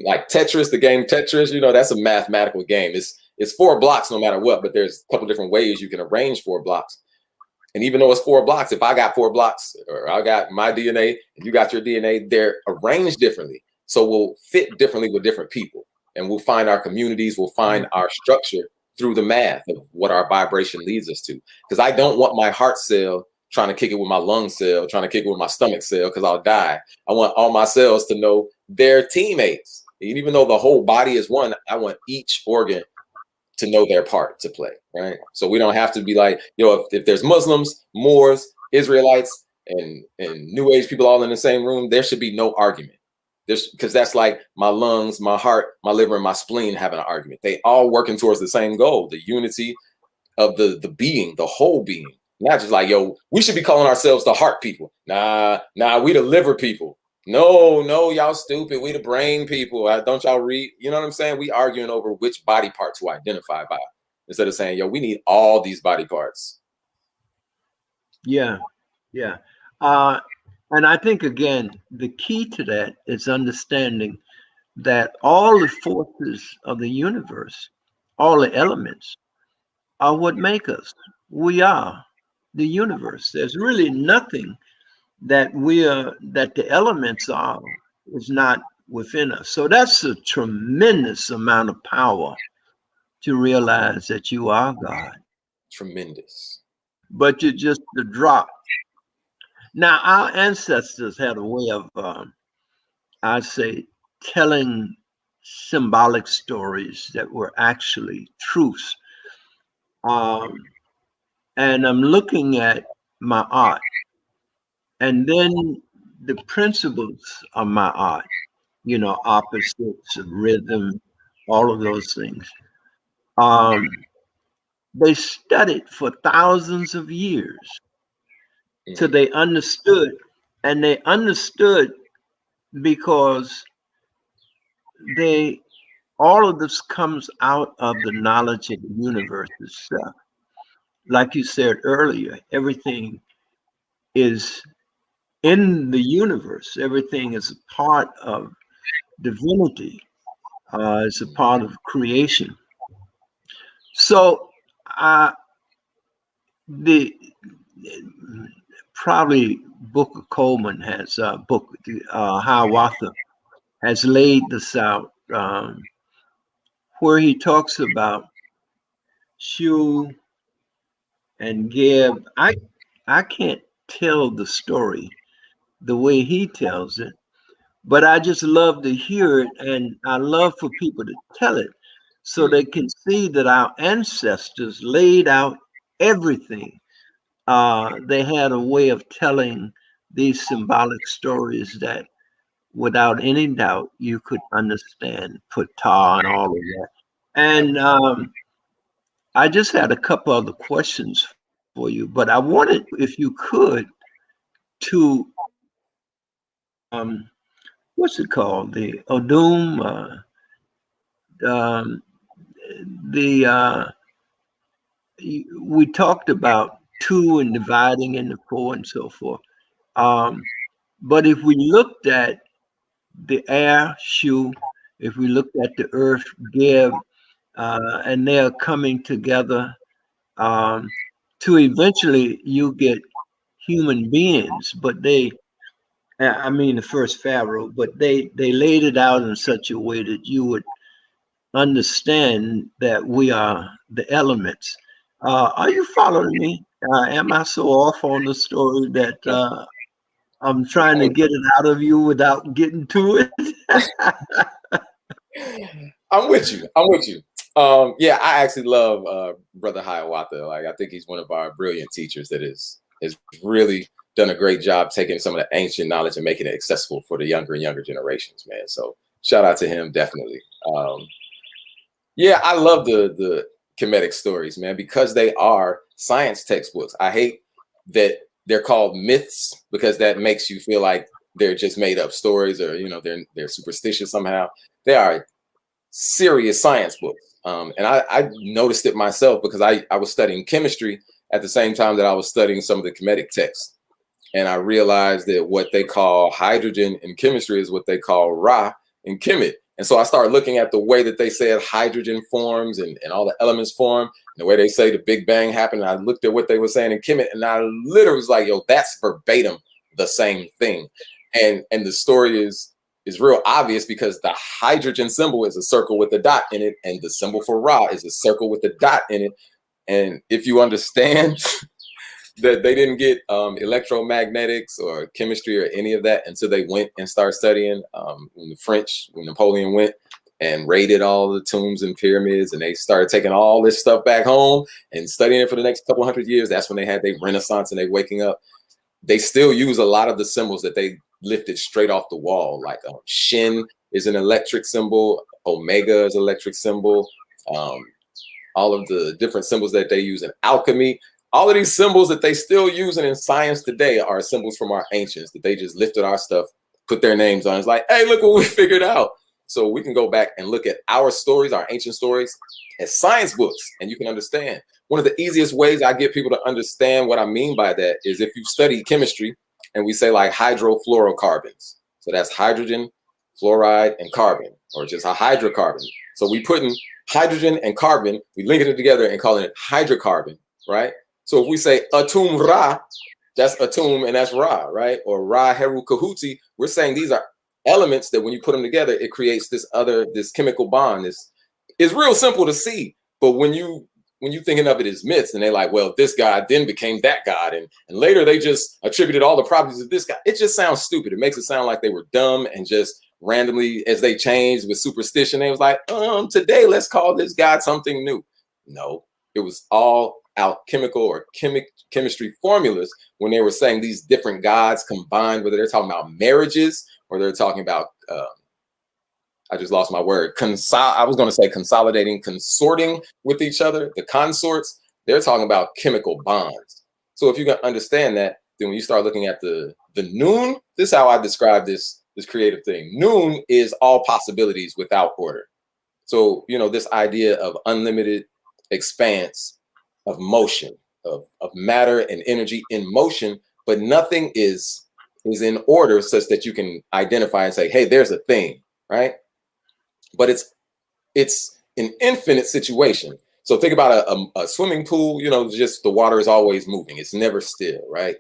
Like Tetris, the game Tetris, you know, that's a mathematical game. It's 4 blocks no matter what, but there's a couple different ways you can arrange 4 blocks. And even though it's 4 blocks, if I got 4 blocks, or I got my DNA and you got your DNA, they're arranged differently. So we'll fit differently with different people, and we'll find our communities, we'll find our structure through the math of what our vibration leads us to. Because I don't want my heart cell trying to kick it with my lung cell, trying to kick it with my stomach cell, because I'll die. I want all my cells to know they're teammates. And even though the whole body is one, I want each organ to know their part to play, right? So we don't have to be like, you know, if there's Muslims, Moors, Israelites, and New Age people all in the same room, there should be no argument. Because that's like my lungs, my heart, my liver, and my spleen having an argument. They all working towards the same goal, the unity of the being, the whole being. Not just like, yo, we should be calling ourselves the heart people. Nah, we the liver people. No, y'all stupid. We the brain people. Don't y'all read? You know what I'm saying? We arguing over which body part to identify by, instead of saying, yo, we need all these body parts. Yeah. And I think, again, the key to that is understanding that all the forces of the universe, all the elements, are what make us. We are the universe. There's really nothing that the elements are is not within us. So that's a tremendous amount of power to realize that you are God. Tremendous. But you're just the drop. Now, our ancestors had a way of, I'd say, telling symbolic stories that were actually truths. And I'm looking at my art, and then the principles of my art, you know, opposites, rhythm, all of those things. They studied for thousands of years till they understood, and they understood because all of this comes out of the knowledge of the universe itself. Like you said earlier, everything is in the universe. Everything is a part of divinity. It's a part of creation. So the probably Book of Coleman has Hiawatha has laid this out, where he talks about Shu and Geb. I can't tell the story the way he tells it, but I just love to hear it, and I love for people to tell it so they can see that our ancestors laid out everything. They had a way of telling these symbolic stories that without any doubt you could understand Ptah and all of that. And I just had a couple other questions for you, but I wanted, if you could, to what's it called? The Odum, we talked about 2 and dividing into 4 and so forth. But if we looked at the air, Shu, if we looked at the earth, Geb, and they are coming together to eventually you get human beings. But I mean, the first Pharaoh, but they laid it out in such a way that you would understand that we are the elements. Are you following me? Am I so off on the story that I'm trying to get it out of you without getting to it? I'm with you. I'm with you. Yeah, I actually love Brother Hiawatha. Like, I think he's one of our brilliant teachers that has really done a great job taking some of the ancient knowledge and making it accessible for the younger and younger generations, man. So shout out to him, definitely. Yeah, I love the Kemetic stories, man, because they are science textbooks. I hate that they're called myths because that makes you feel like they're just made up stories, or they're superstitious somehow. They are serious science books. And I noticed it myself because I was studying chemistry at the same time that I was studying some of the Kemetic texts. And I realized that what they call hydrogen in chemistry is what they call Ra in Kemet. And so I started looking at the way that they said hydrogen forms and all the elements form, and the way they say the Big Bang happened. And I looked at what they were saying in Kemet, and I literally was like, yo, that's verbatim the same thing. And the story is real obvious because the hydrogen symbol is a circle with a dot in it, and the symbol for Ra is a circle with a dot in it. And if you understand that they didn't get electromagnetics or chemistry or any of that until they went and started studying when Napoleon went and raided all the tombs and pyramids, and they started taking all this stuff back home and studying it for the next couple hundred years. That's when they had their renaissance and they waking up. They still use a lot of the symbols that they lifted straight off the wall. Like Shin is an electric symbol, Omega is an electric symbol, all of the different symbols that they use in alchemy. All of these symbols that they still using in science today are symbols from our ancients that they just lifted our stuff, put their names on. It's like, hey, look what we figured out. So we can go back and look at our stories, our ancient stories, as science books, and you can understand. One of the easiest ways I get people to understand what I mean by that is if you study chemistry and we say like hydrofluorocarbons. So that's hydrogen, fluoride, and carbon, or just a hydrocarbon. So we put in hydrogen and carbon, we linking it together and calling it hydrocarbon, right? So if we say atum ra, that's atum and that's ra, right? Or ra heru kahuti, we're saying these are elements that when you put them together, it creates this chemical bond. It's real simple to see, but when you thinking of it as myths, and they're like, well, this god then became that god, and later they just attributed all the properties of this guy. It just sounds stupid. It makes it sound like they were dumb and just randomly, as they changed with superstition, they was like, today let's call this god something new. No, it was all alchemical or chemistry formulas when they were saying these different gods combined, whether they're talking about marriages or they're talking about I just lost my word. I was going to say consolidating, consorting with each other, the consorts. They're talking about chemical bonds. So if you can understand that, then when you start looking at the noon, this is how I describe this creative thing. Noon is all possibilities without order. So, this idea of unlimited expanse of motion, of matter and energy in motion, but nothing is in order such that you can identify and say, hey, there's a thing, right? But it's an infinite situation. So think about a swimming pool, just the water is always moving. It's never still, right?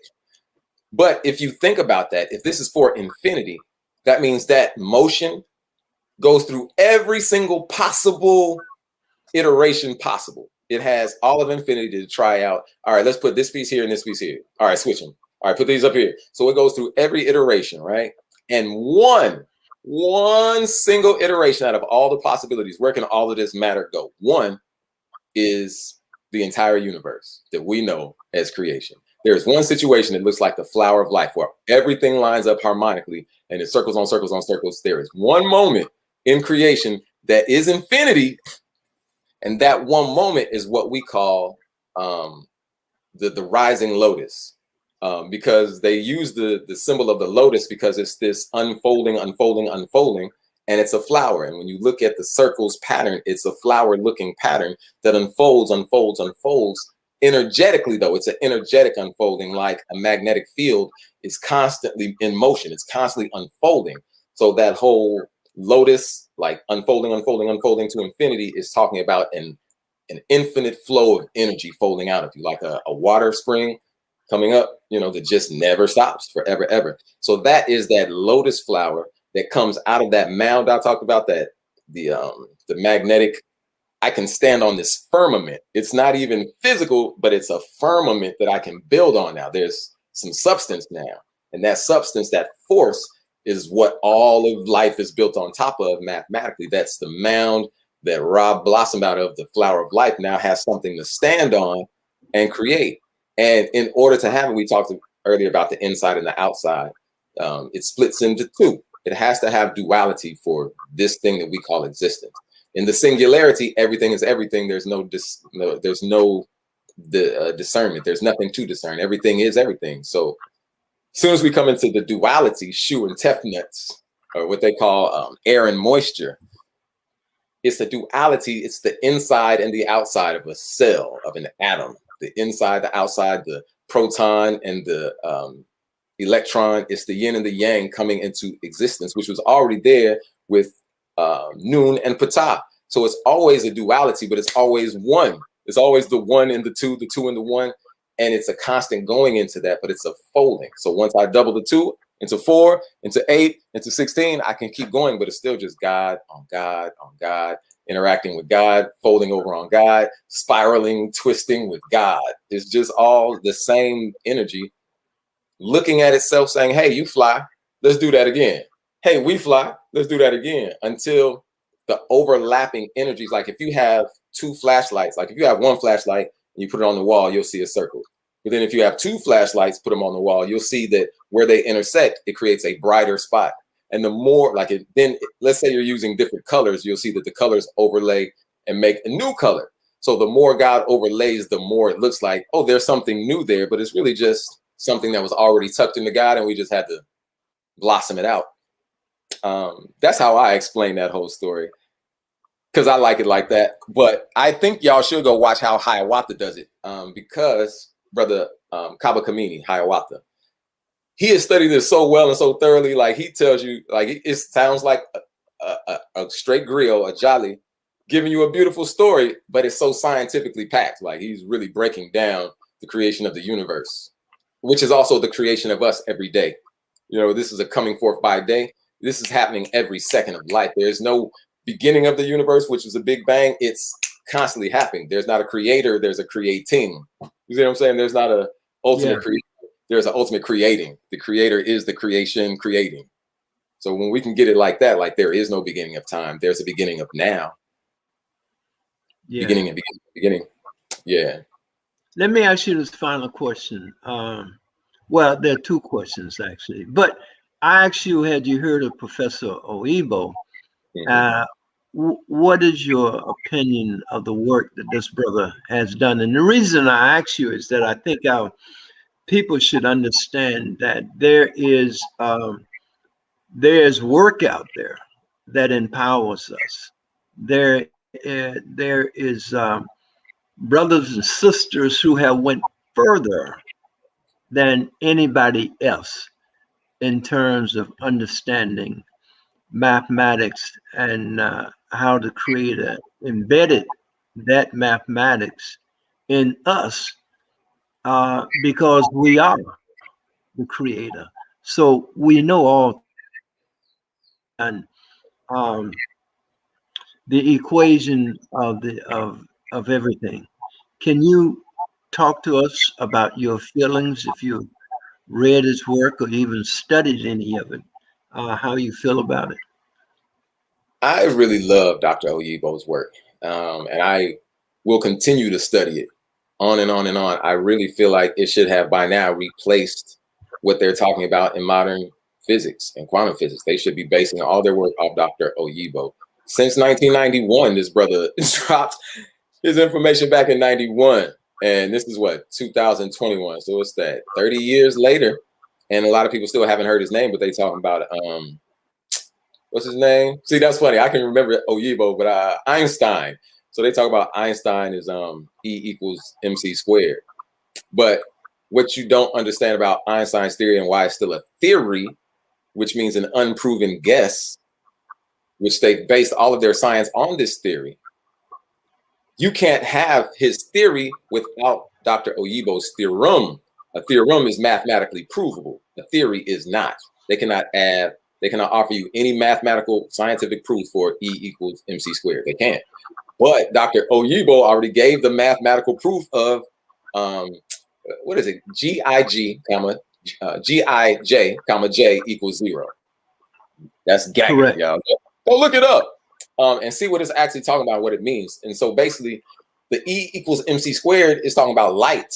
But if you think about that, if this is for infinity, that means that motion goes through every single possible iteration possible. It has all of infinity to try out. All right, let's put this piece here and this piece here. All right, switch them. All right, put these up here. So it goes through every iteration, right? And one single iteration out of all the possibilities, where can all of this matter go? One is the entire universe that we know as creation. There's one situation that looks like the flower of life where everything lines up harmonically and it circles on circles on circles. There is one moment in creation that is infinity, and that one moment is what we call the rising lotus. Because they use the symbol of the lotus because it's this unfolding, and it's a flower. And when you look at the circles pattern, it's a flower looking pattern that unfolds energetically, though. It's an energetic unfolding, like a magnetic field is constantly in motion. It's constantly unfolding. So that whole Lotus, like unfolding, unfolding, unfolding to infinity, is talking about an infinite flow of energy folding out of you, like a water spring coming up, you know, that just never stops forever, ever. So that is that lotus flower that comes out of that mound I talked about, that the magnetic. I can stand on this firmament. It's not even physical, but it's a firmament that I can build on now. There's some substance now. And that substance, that force, is what all of life is built on top of mathematically. That's the mound that Rob blossomed out of. The flower of life now has something to stand on and create. And in order to have it, we talked earlier about the inside and the outside. It splits into two. It has to have duality for this thing that we call existence. In the singularity, everything is everything. There's no discernment. There's nothing to discern. Everything is everything. So as soon as we come into the duality, Shu and Tefnuts, or what they call air and moisture, it's a duality. It's the inside and the outside of a cell, of an atom. The inside, the outside, the proton and the electron. It's the yin and the yang coming into existence, which was already there with Noon and Ptah. So it's always a duality, but it's always one. It's always the one and the two and the one. And it's a constant going into that, but it's a folding. So once I double the 2 into 4, into 8, into 16, I can keep going, but it's still just God on God on God, interacting with God, folding over on God, spiraling, twisting with God. It's just all the same energy looking at itself saying, hey, you fly, let's do that again. Hey, we fly, let's do that again, until the overlapping energies. Like if you have 2 flashlights, like if you have 1 flashlight and you put it on the wall, you'll see a circle. But then if you have 2 flashlights, put them on the wall, you'll see that where they intersect, it creates a brighter spot. And the more like it, then let's say you're using different colors, you'll see that the colors overlay and make a new color. So the more God overlays, the more it looks like, oh, there's something new there, but it's really just something that was already tucked into God, and we just had to blossom it out. That's how I explain that whole story, because I like it like that. But I think y'all should go watch how Hiawatha does it, because brother Kaba Kamini, Hiawatha, he has studied this so well and so thoroughly. Like he tells you, like it sounds like a straight grill, a jolly, giving you a beautiful story, but it's so scientifically packed. Like he's really breaking down the creation of the universe, which is also the creation of us every day. You know, this is a coming forth by day. This is happening every second of life. There's no beginning of the universe, which is a big bang. It's constantly happening. There's not a creator, there's a creating. You see what I'm saying? There's not a ultimate creator. There's an ultimate creating. The creator is the creation creating. So when we can get it like that, like there is no beginning of time, there's a beginning of now. Yeah. Beginning and beginning. Yeah. Let me ask you this final question. Well, there are 2 questions actually, but I asked you, had you heard of Professor OYBO? What is your opinion of the work that this brother has done? And the reason I ask you is that I think our people should understand that there is work out there that empowers us. There is brothers and sisters who have went further than anybody else in terms of understanding mathematics and how to create embedded that mathematics in us, because we are the creator. So we know all, and the equation of everything. Can you talk to us about your feelings, if you read his work or even studied any of it, how you feel about it? I really love Dr. OYBO's work, and I will continue to study it on and on and on. I really feel like it should have by now replaced what they're talking about in modern physics and quantum physics. They should be basing all their work off Dr. OYBO. Since 1991, this brother dropped his information back in 91. And this is what, 2021. So it's that 30 years later. And a lot of people still haven't heard his name, but they talking about, what's his name? See, that's funny. I can remember OYBO, but Einstein. So they talk about Einstein is E = mc squared. But what you don't understand about Einstein's theory and why it's still a theory, which means an unproven guess, which they based all of their science on this theory. You can't have his theory without Dr. OYBO's theorem. A theorem is mathematically provable. A theory is not. They cannot offer you any mathematical scientific proof for E equals MC squared. They can't. But Dr. OYBO already gave the mathematical proof of what is it? Gij, comma J equals 0. That's gagging, y'all. Go look it up and see what it's actually talking about, what it means. And so basically, the E equals MC squared is talking about light.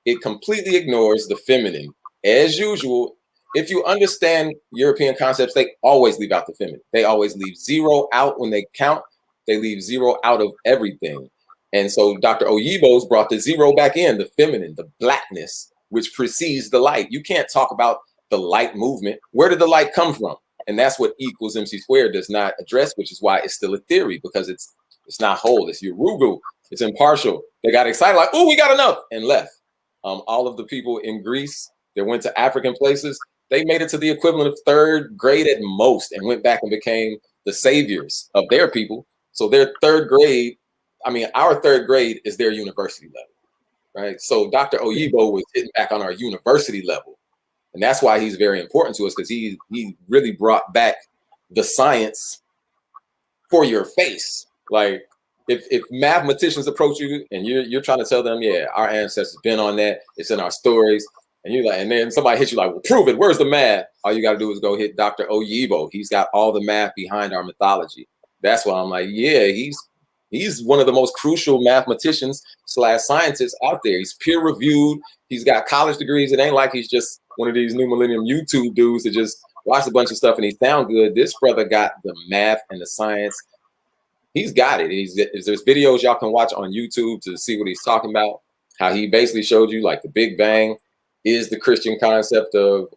It completely ignores the feminine. As usual, if you understand European concepts, they always leave out the feminine. They always leave 0 out when they count. They leave 0 out of everything. And so Dr. OYBO's brought the 0 back in, the feminine, the blackness, which precedes the light. You can't talk about the light movement. Where did the light come from? And that's what E equals MC squared does not address, which is why it's still a theory, because it's not whole. It's Urugu. It's impartial. They got excited like, oh, we got enough, and left. All of the people in Greece that went to African places, they made it to the equivalent of 3rd grade at most and went back and became the saviors of their people. So their 3rd grade, our 3rd grade is their university level, right? So Dr. OYBO was hitting back on our university level. And that's why he's very important to us, because he really brought back the science for your face. Like if mathematicians approach you and you're trying to tell them, yeah, our ancestors been on that, it's in our stories, and you're like, and then somebody hits you like, well, prove it. Where's the math? All you got to do is go hit Dr. OYBO. He's got all the math behind our mythology. That's why I'm like, yeah, he's one of the most crucial mathematicians / scientists out there. He's peer reviewed. He's got college degrees. It ain't like he's just one of these new millennium YouTube dudes that just watch a bunch of stuff and he sound good. This brother got the math and the science. He's got it. There's videos y'all can watch on YouTube to see what he's talking about. How he basically showed you like the Big Bang is the Christian concept of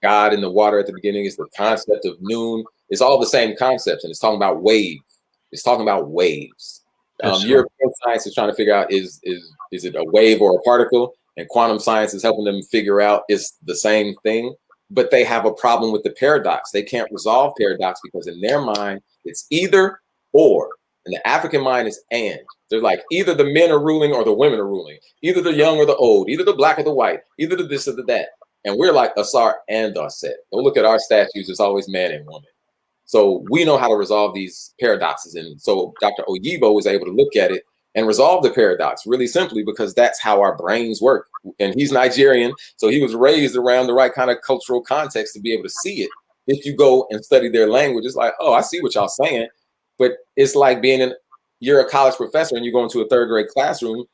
God in the water at the beginning. It's the concept of noon. It's all the same concepts, and it's talking about wave. It's talking about waves. European science is trying to figure out is it a wave or a particle, and quantum science is helping them figure out it's the same thing. But they have a problem with the paradox. They can't resolve paradox because in their mind it's either or, and the African mind is and. They're like either the men are ruling or the women are ruling, either the young or the old, either the black or the white, either the this or the that. And we're like Asar and Aset. Go look at our statues. It's always man and woman. So we know how to resolve these paradoxes. And so Dr. OYBO was able to look at it and resolve the paradox really simply because that's how our brains work. And he's Nigerian, so he was raised around the right kind of cultural context to be able to see it. If you go and study their language, it's like, oh, I see what y'all saying. But it's like you're a college professor and you go into a 3rd grade classroom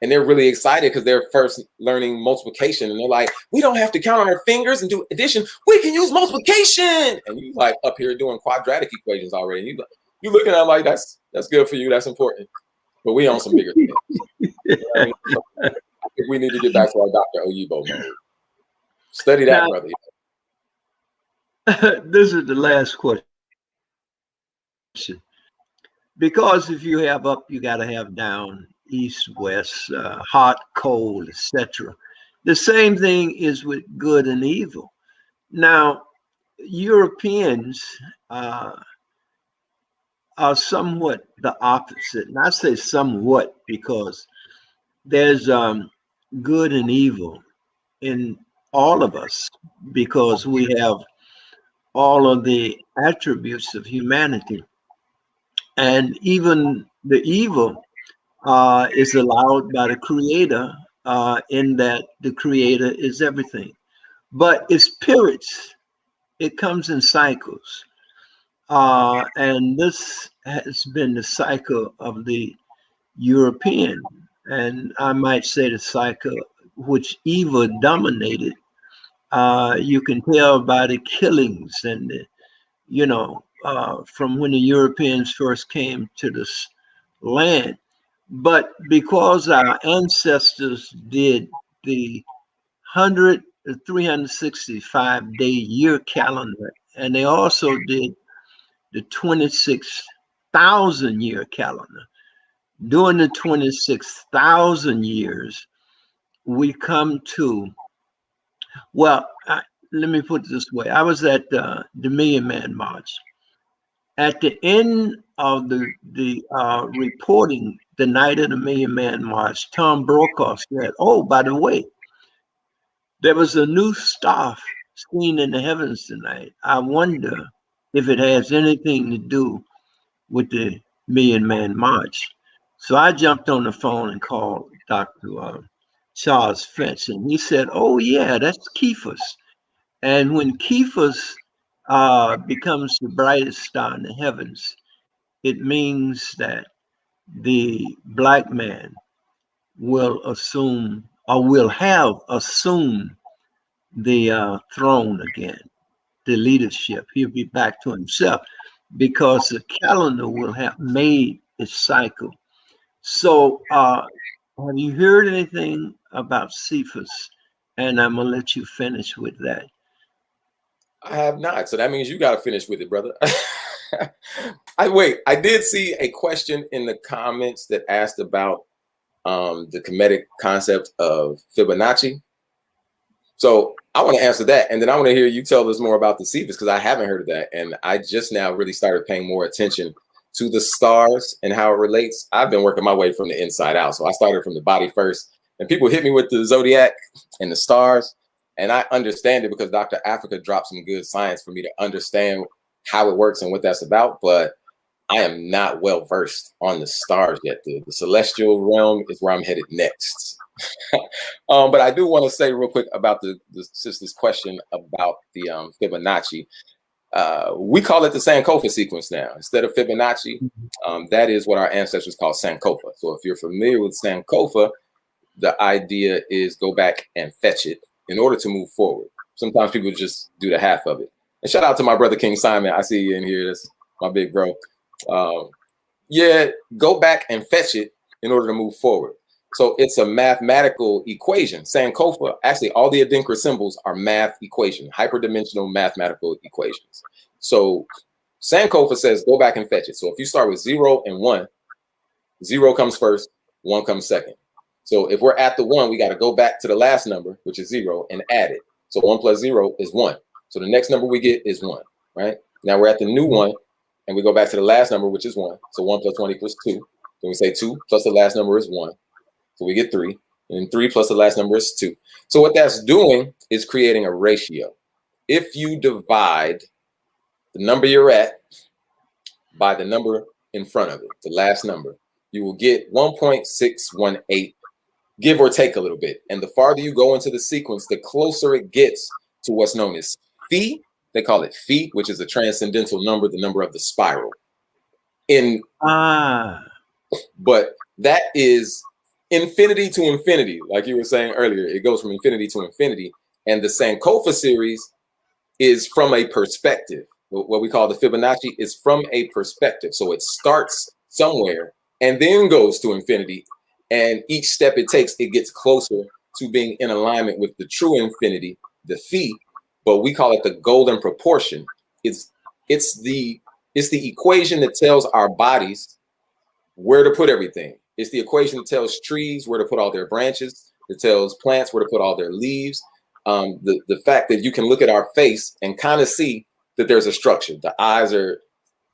and they're really excited because they're first learning multiplication. And they're like, we don't have to count on our fingers and do addition. We can use multiplication. And you like up here doing quadratic equations already. And you looking at it like, that's good for you. That's important. But we on some bigger things. You know what I mean? So I think we need to get back to our Dr. OYBO mode. Study that, brother. This is the last question. Because if you have up, you got to have down, east, west, hot, cold, etc. The same thing is with good and evil. Now, Europeans are somewhat the opposite. And I say somewhat because there's good and evil in all of us because we have all of the attributes of humanity. And even the evil is allowed by the Creator in that the Creator is everything. But it's periods. It comes in cycles. And this has been the cycle of the European, and I might say the cycle which evil dominated. You can tell by the killings and from when the Europeans first came to this land. But because our ancestors did the 365-day year calendar, and they also did the 26,000 year calendar. During the 26,000 years, we come to, let me put it this way. I was at the Million Man March, At the end of the reporting, the night of the Million Man March, Tom Brokaw said, "Oh, by the way, there was a new star seen in the heavens tonight. I wonder if it has anything to do with the Million Man March." So I jumped on the phone and called Dr. Charles Finch, and he said, "Oh yeah, that's Cephas." And when Cephas becomes the brightest star in the heavens, it means that the black man will assume or will have assumed the throne again, the leadership. He'll be back to himself because the calendar will have made its cycle. So, have you heard anything about Cephas? And I'm gonna let you finish with that. I have not. So that means you got to finish with it, brother. I did see a question in the comments that asked about the comedic concept of Fibonacci. So I want to answer that, and then I want to hear you tell us more about the Cephas, because I haven't heard of that, and I just now really started paying more attention to the stars and how it relates. I've been working my way from the inside out, so I started from the body first, and people hit me with the zodiac and the stars, and I understand it because Dr. Africa dropped some good science for me to understand how it works and what that's about, but I am not well versed on the stars yet. The celestial realm is where I'm headed next. But I do want to say real quick about just this question about the Fibonacci. We call it the Sankofa sequence now instead of Fibonacci. That is what our ancestors call Sankofa. So if you're familiar with Sankofa, the idea is go back and fetch it in order to move forward. Sometimes people just do the half of it. And shout out to my brother King Simon. I see you in here. That's my big bro. Yeah, go back and fetch it in order to move forward. So it's a mathematical equation. Sankofa, actually, all the Adinkra symbols are math equations, hyperdimensional mathematical equations. So Sankofa says, go back and fetch it. So if you start with 0 and 1, 0 comes first, 1 comes second. So if we're at the 1, we got to go back to the last number, which is 0, and add it. So 1 plus 0 is 1. So the next number we get is 1, right? Now we're at the new 1, and we go back to the last number, which is 1. So 1 plus 1 equals 2. Then we say 2 plus the last number is 1. So we get 3, and 3 plus the last number is 2. So what that's doing is creating a ratio. If you divide the number you're at by the number in front of it, the last number, you will get 1.618, give or take a little bit. And the farther you go into the sequence, the closer it gets to what's known as phi. They call it phi, which is a transcendental number, the number of the spiral. But that is infinity to infinity, like you were saying earlier. It goes from infinity to infinity. And the Sankofa series is from a perspective. What we call the Fibonacci is from a perspective. So it starts somewhere and then goes to infinity. And each step it takes, it gets closer to being in alignment with the true infinity, the phi. But we call it the golden proportion. It's the equation that tells our bodies where to put everything. It's the equation that tells trees where to put all their branches. It tells plants where to put all their leaves. The fact that you can look at our face and kind of see that there's a structure. The eyes are,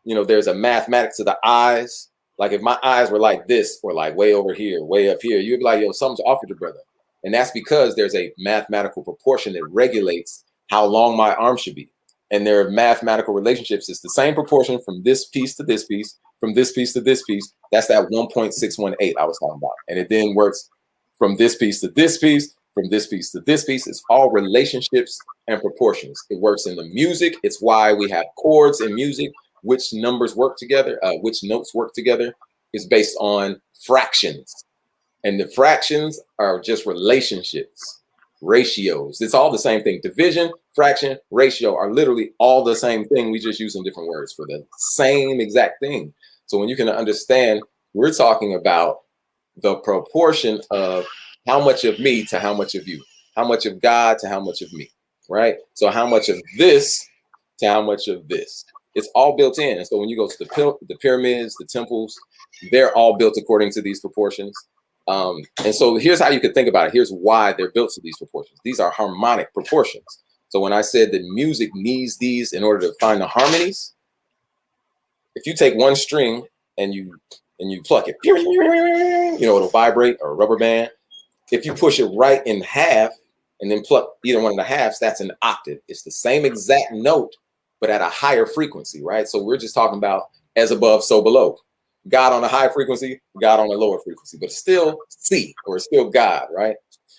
there's a mathematics to the eyes. Like if my eyes were like this or like way over here, way up here, you'd be like, yo, something's off with your brother. And that's because there's a mathematical proportion that regulates how long my arm should be. And there are mathematical relationships. It's the same proportion from this piece to this piece, from this piece to this piece. That's that 1.618 I was talking about. And it then works from this piece to this piece, from this piece to this piece. It's all relationships and proportions. It works in the music. It's why we have chords in music. Which numbers work together, which notes work together is based on fractions. And the fractions are just relationships, ratios. It's all the same thing. Division, fraction, ratio are literally all the same thing. We just use different words for the same exact thing. So when you can understand, we're talking about the proportion of how much of me to how much of you, how much of God to how much of me, right? So how much of this to how much of this. It's all built in. And so when you go to the pyramids, the temples, they're all built according to these proportions. And so here's how you could think about it. Here's why they're built to these proportions. These are harmonic proportions. So when I said that music needs these in order to find the harmonies, if you take one string and you pluck it, you know, it'll vibrate, or a rubber band. If you push it right in half and then pluck either one of the halves, that's an octave. It's the same exact note, but at a higher frequency, right? So we're just talking about as above, so below. God on a high frequency, God on a lower frequency, but still C, or it's still God, right?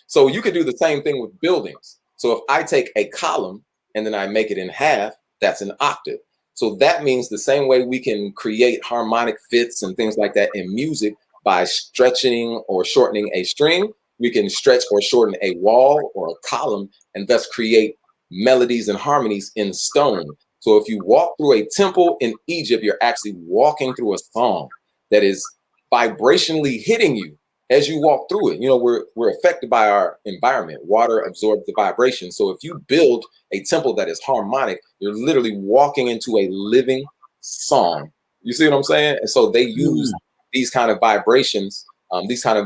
So you could do the same thing with buildings. So if I take a column and then I make it in half, that's an octave. So that means the same way we can create harmonic fits and things like that in music by stretching or shortening a string, we can stretch or shorten a wall or a column and thus create melodies and harmonies in stone. So if you walk through a temple in Egypt, you're actually walking through a song that is vibrationally hitting you as you walk through it. You know, we're affected by our environment. Water absorbs the vibration. So if you build a temple that is harmonic, you're literally walking into a living song. You see what I'm saying? And so they use these kind of vibrations, these kind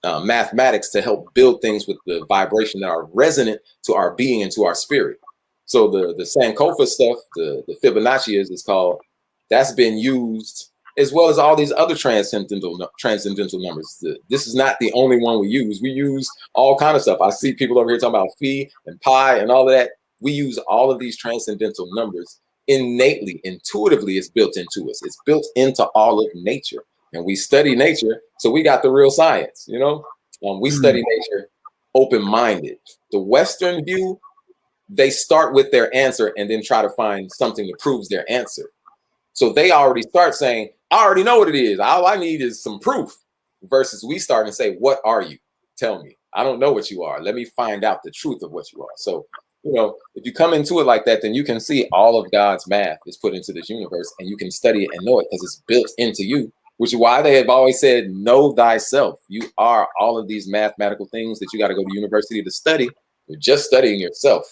of mathematics to help build things with the vibration that are resonant to our being and to our spirit. So the Sankofa stuff, the Fibonacci is called, that's been used, as well as all these other transcendental numbers. This is not the only one we use. We use all kind of stuff. I see people over here talking about phi and pi and all of that. We use all of these transcendental numbers innately, intuitively. It's built into us. It's built into all of nature. And we study nature, so we got the real science, you know? We study nature open-minded. The Western view, they start with their answer and then try to find something that proves their answer. So they already start saying, I already know what it is. All I need is some proof. Versus we start and say, what are you? Tell me. I don't know what you are. Let me find out the truth of what you are. So, you know, if you come into it like that, then you can see all of God's math is put into this universe, and you can study it and know it because it's built into you, which is why they have always said, know thyself. You are all of these mathematical things that you got to go to university to study. You're just studying yourself.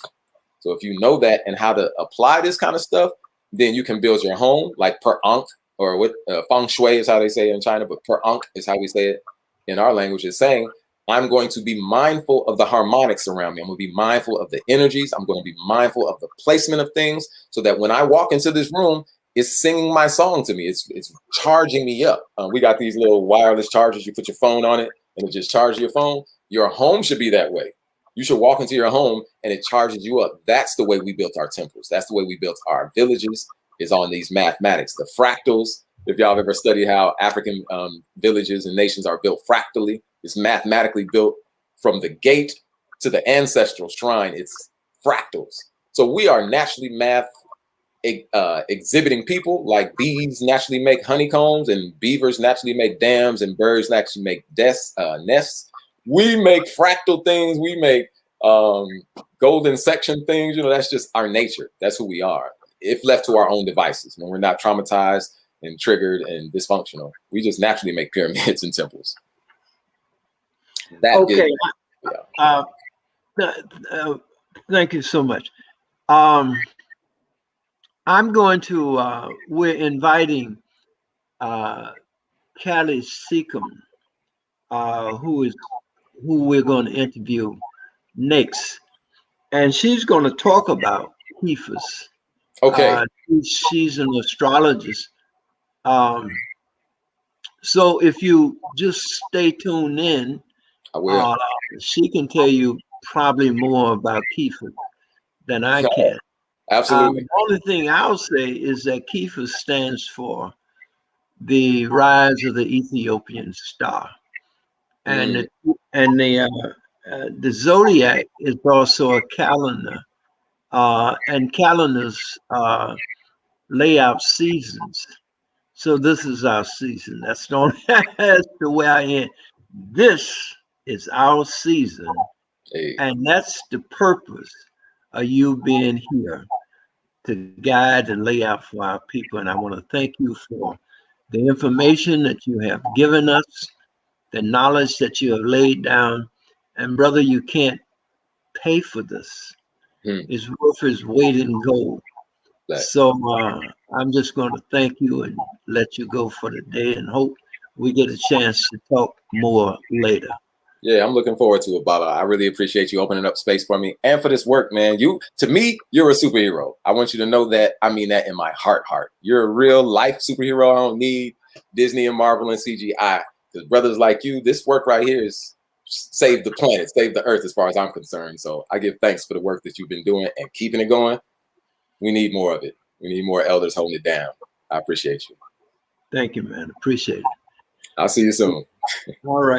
So if you know that and how to apply this kind of stuff, then you can build your home like per Ankh, or what feng shui is how they say it in China, but per Ankh is how we say it in our language. Is saying, I'm going to be mindful of the harmonics around me. I'm going to be mindful of the energies. I'm going to be mindful of the placement of things so that when I walk into this room, it's singing my song to me. It's charging me up. We got these little wireless chargers. You put your phone on it and it just charges your phone. Your home should be that way. You should walk into your home and it charges you up. That's the way we built our temples. That's the way we built our villages, is on these mathematics. The fractals, if y'all have ever studied how African villages and nations are built fractally, it's mathematically built from the gate to the ancestral shrine. It's fractals. So we are naturally exhibiting people. Like bees naturally make honeycombs, and beavers naturally make dams, and birds naturally make nests. We make fractal things. We make golden section things. You know, that's just our nature. That's who we are. If left to our own devices, when we're not traumatized and triggered and dysfunctional, we just naturally make pyramids and temples. That okay. Yeah. Thank you so much. I'm going to, we're inviting Callie Seacom, who we're going to interview next. And she's going to talk about Kephas. Okay. She's an astrologist. So if you just stay tuned in, I will. she can tell you probably more about Kephas than I can. Absolutely. The only thing I'll say is that Kephas stands for the rise of the Ethiopian star, and the zodiac is also a calendar, and calendars lay out seasons. So this is our season. That's the only that's the way I am. This is our season, and that's the purpose of you being here, to guide and lay out for our people. And I want to thank you for the information that you have given us, the knowledge that you have laid down. And brother, you can't pay for this. It's worth its weight in gold. So I'm just going to thank you and let you go for the day, and hope we get a chance to talk more later. Yeah, I'm looking forward to it, Bala. I really appreciate you opening up space for me and for this work, man. To me, you're a superhero. I want you to know that. I mean that in my heart. You're a real life superhero. I don't need Disney and Marvel and CGI. Because brothers like you, this work right here is save the planet, save the earth as far as I'm concerned. So I give thanks for the work that you've been doing and keeping it going. We need more of it. We need more elders holding it down. I appreciate you. Thank you, man. Appreciate it. I'll see you soon. All right.